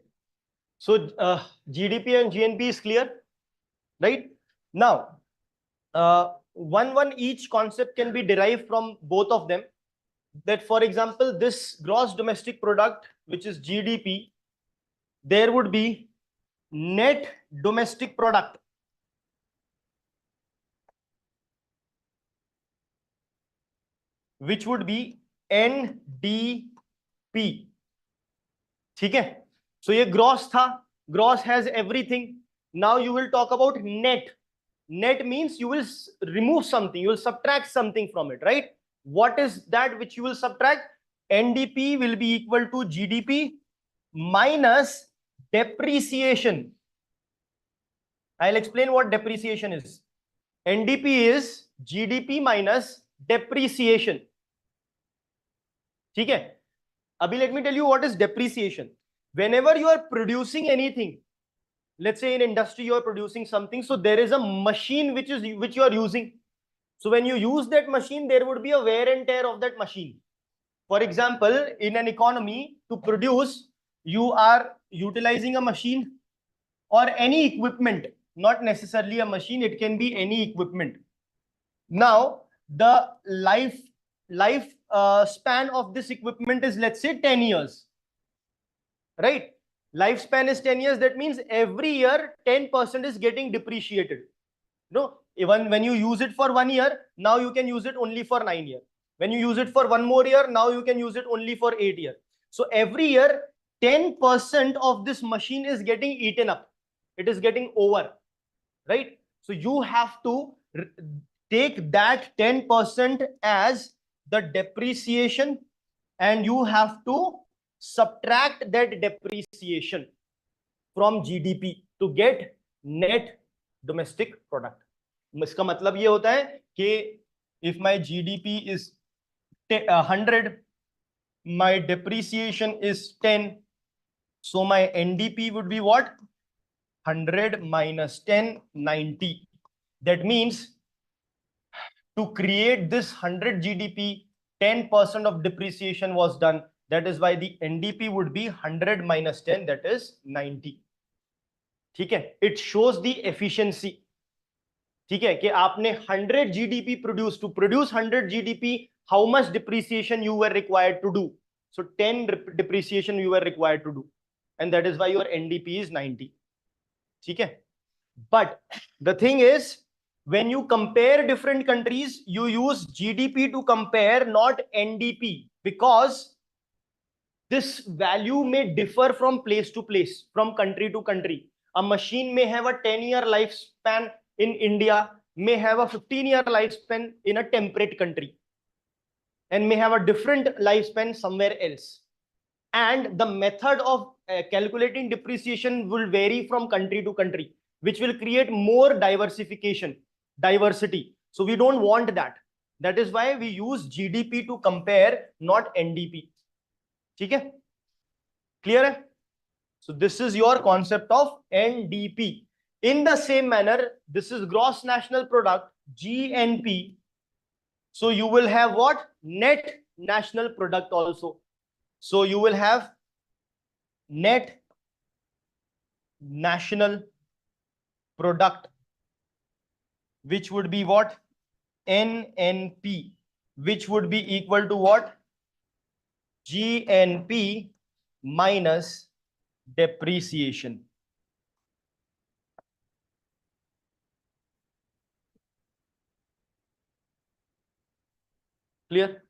So GDP and GNP is clear, right? Now, one each concept can be derived from both of them. That, for example, this gross domestic product, which is GDP, there would be net domestic product, which would be NDP. ठीक है? So ये gross था. Gross has everything. Now you will talk about net. Net means you will remove something, you will subtract something from it, right? What is that which you will subtract? NDP will be equal to GDP minus depreciation. I'll explain what depreciation is. NDP is GDP minus depreciation. ठीक है? Abhi, let me tell you what is depreciation. Whenever you are producing anything, let's say in industry you are producing something, so there is a machine which you are using. So when you use that machine, there would be a wear and tear of that machine. For example, in an economy, to produce, you are utilizing a machine or any equipment, not necessarily a machine, it can be any equipment. Now the life span of this equipment is, let's say, 10 years, right? Lifespan is 10 years. That means every year 10% is getting depreciated. No, even when you use it for 1 year, now you can use it only for 9 years. When you use it for 1 more year, now you can use it only for 8 years. So every year 10% of this machine is getting eaten up. It is getting over, right? So you have to take that 10% as the depreciation, and you have to subtract that depreciation from GDP to get net domestic product. इसका मतलब ये होता है कि if my GDP is 100, my depreciation is 10, so my NDP would be what? 100 minus 10, 90. That means to create this 100 GDP, 10% of depreciation was done. That is why the NDP would be 100 minus 10, that is 90. ठीक है? It shows the efficiency. ठीक है कि आपने 100 GDP produce. To produce 100 GDP, how much depreciation you were required to do? So 10 depreciation you were required to do, and that is why your NDP is 90. ठीक है? But the thing is, when you compare different countries, you use GDP to compare, not NDP, because this value may differ from place to place, from country to country. A machine may have a 10-year lifespan in India, may have a 15-year lifespan in a temperate country, and may have a different lifespan somewhere else. And the method of calculating depreciation will vary from country to country, which will create more diversity. So we don't want that. That is why we use GDP to compare, not NDP. ठीक है? Clear है? So this is your concept of NDP. In the same manner, this is gross national product, GNP. So you will have what? Net national product also. So you will have net national product, which would be what? NNP, which would be equal to what? GNP minus depreciation. Clear?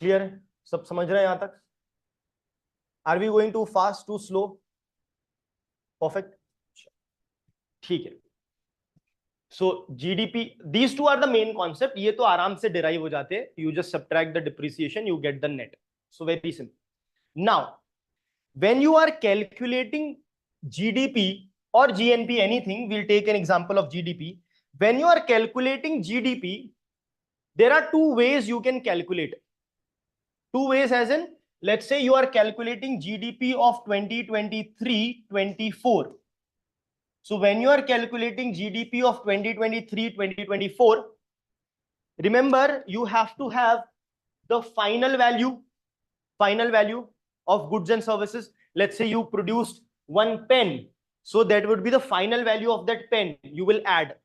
Clear है? सब समझ रहे हैं यहां तक? Are we going too fast, too slow? Perfect. ठीक है. So GDP, these two are the main concept. ये तो आराम से derive हो जाते हैं. You just subtract the depreciation, you get the net. So very simple. Now, when you are calculating GDP or GNP, anything, we'll take an example of GDP. When you are calculating GDP, there are two ways you can calculate. Two ways, as in, let's say you are calculating GDP of 2023-24. So when you are calculating GDP of 2023-2024, remember you have to have the final value. of goods and services. Let's say you produced one pen. So that would be the final value of that pen you will add,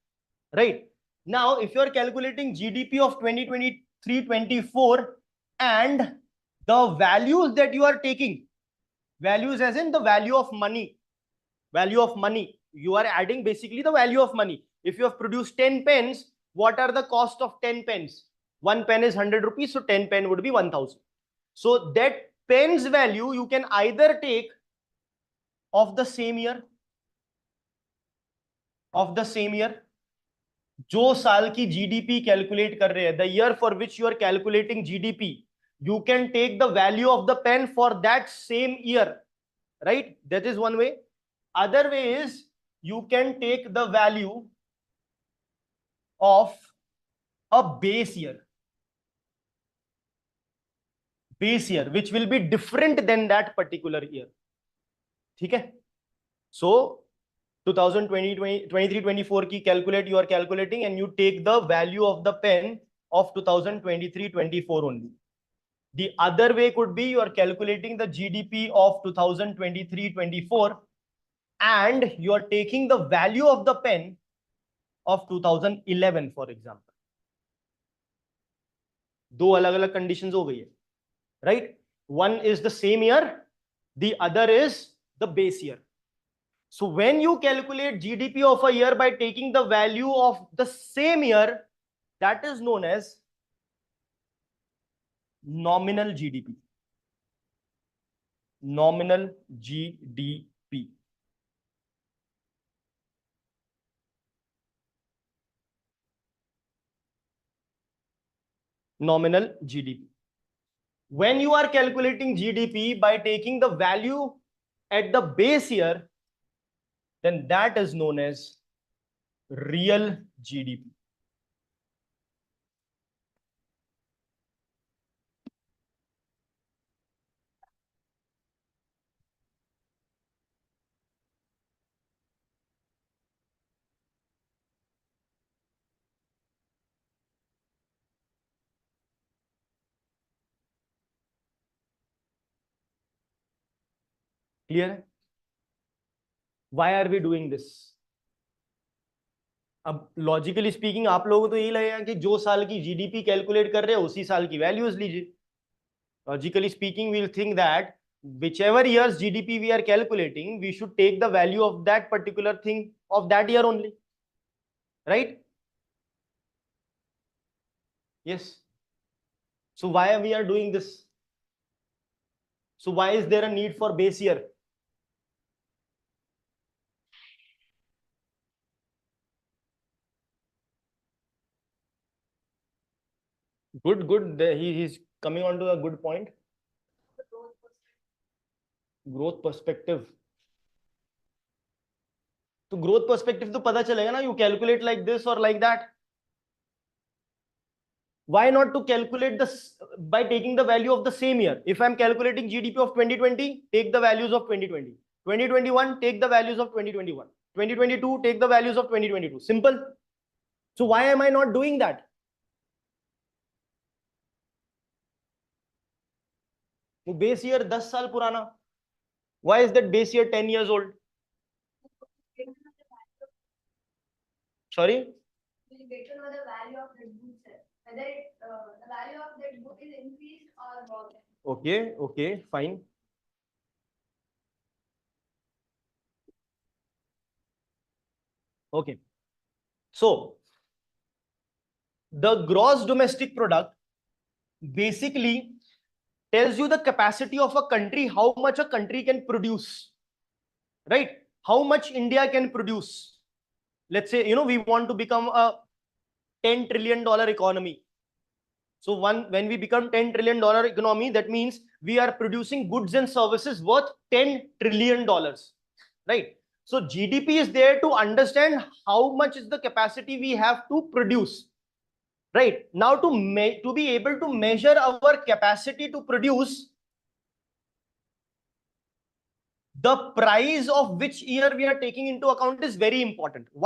right? Now, if you are calculating GDP of 2023-24 and the values that you are taking, values as in the value of money, you are adding basically the value of money. If you have produced 10 pens, what are the cost of 10 pens? One pen is 100 rupees, so 10 pen would be 1000. So that pen's value you can either take of the same year, जो साल की GDP calculate कर रहे हैं, the year for which you are calculating GDP, you can take the value of the pen for that same year, right? That is one way. Other way is you can take the value of a base year, which will be different than that particular year. ठीक है? So 2023-24 की calculate, you are calculating and you take the value of the pen of 2023-24 only. The other way could be you are calculating the GDP of 2023-24 and you are taking the value of the pen of 2011, for example. दो अलग-अलग conditions हो गई है, right? One is the same year, the other is the base year. So when you calculate GDP of a year by taking the value of the same year, that is known as nominal GDP. Nominal GDP. Nominal GDP. When you are calculating GDP by taking the value at the base year, then that is known as real GDP. Clear? Why are we doing this? अब logically speaking आप लोगों को तो यही लगेगा कि जो साल की जीडीपी कैलकुलेट कर रहे हैं उसी साल की वैल्यूज लीजिए. Logically speaking, we'll think that whichever year's GDP we are calculating, we should take the value of that particular thing of that year only, right? Yes. So why we are doing this? So why is there a need for base year? Good. He's coming on to a good point. Growth perspective. तो growth perspective तो पता चलेगा ना, you calculate like this or like that. Why not to calculate this by taking the value of the same year? If I'm calculating GDP of 2020, take the values of 2020. 2021, take the values of 2021. 2022, take the values of 2022. Simple. So why am I not doing that? तो base year 10 साल पुराना. Why is that base year 10 years old? Sorry? We get to know the value of that book, sir. Whether the value of that book is increased or not. Okay, fine. Okay. So the gross domestic product basically tells you the capacity of a country, how much a country can produce, right? How much India can produce. Let's say, we want to become a $10 trillion economy. So when we become $10 trillion economy, that means we are producing goods and services worth $10 trillion, right? So GDP is there to understand how much is the capacity we have to produce, right? Now to be able to measure our capacity to produce, the price of which year we are taking into account is very important. Why?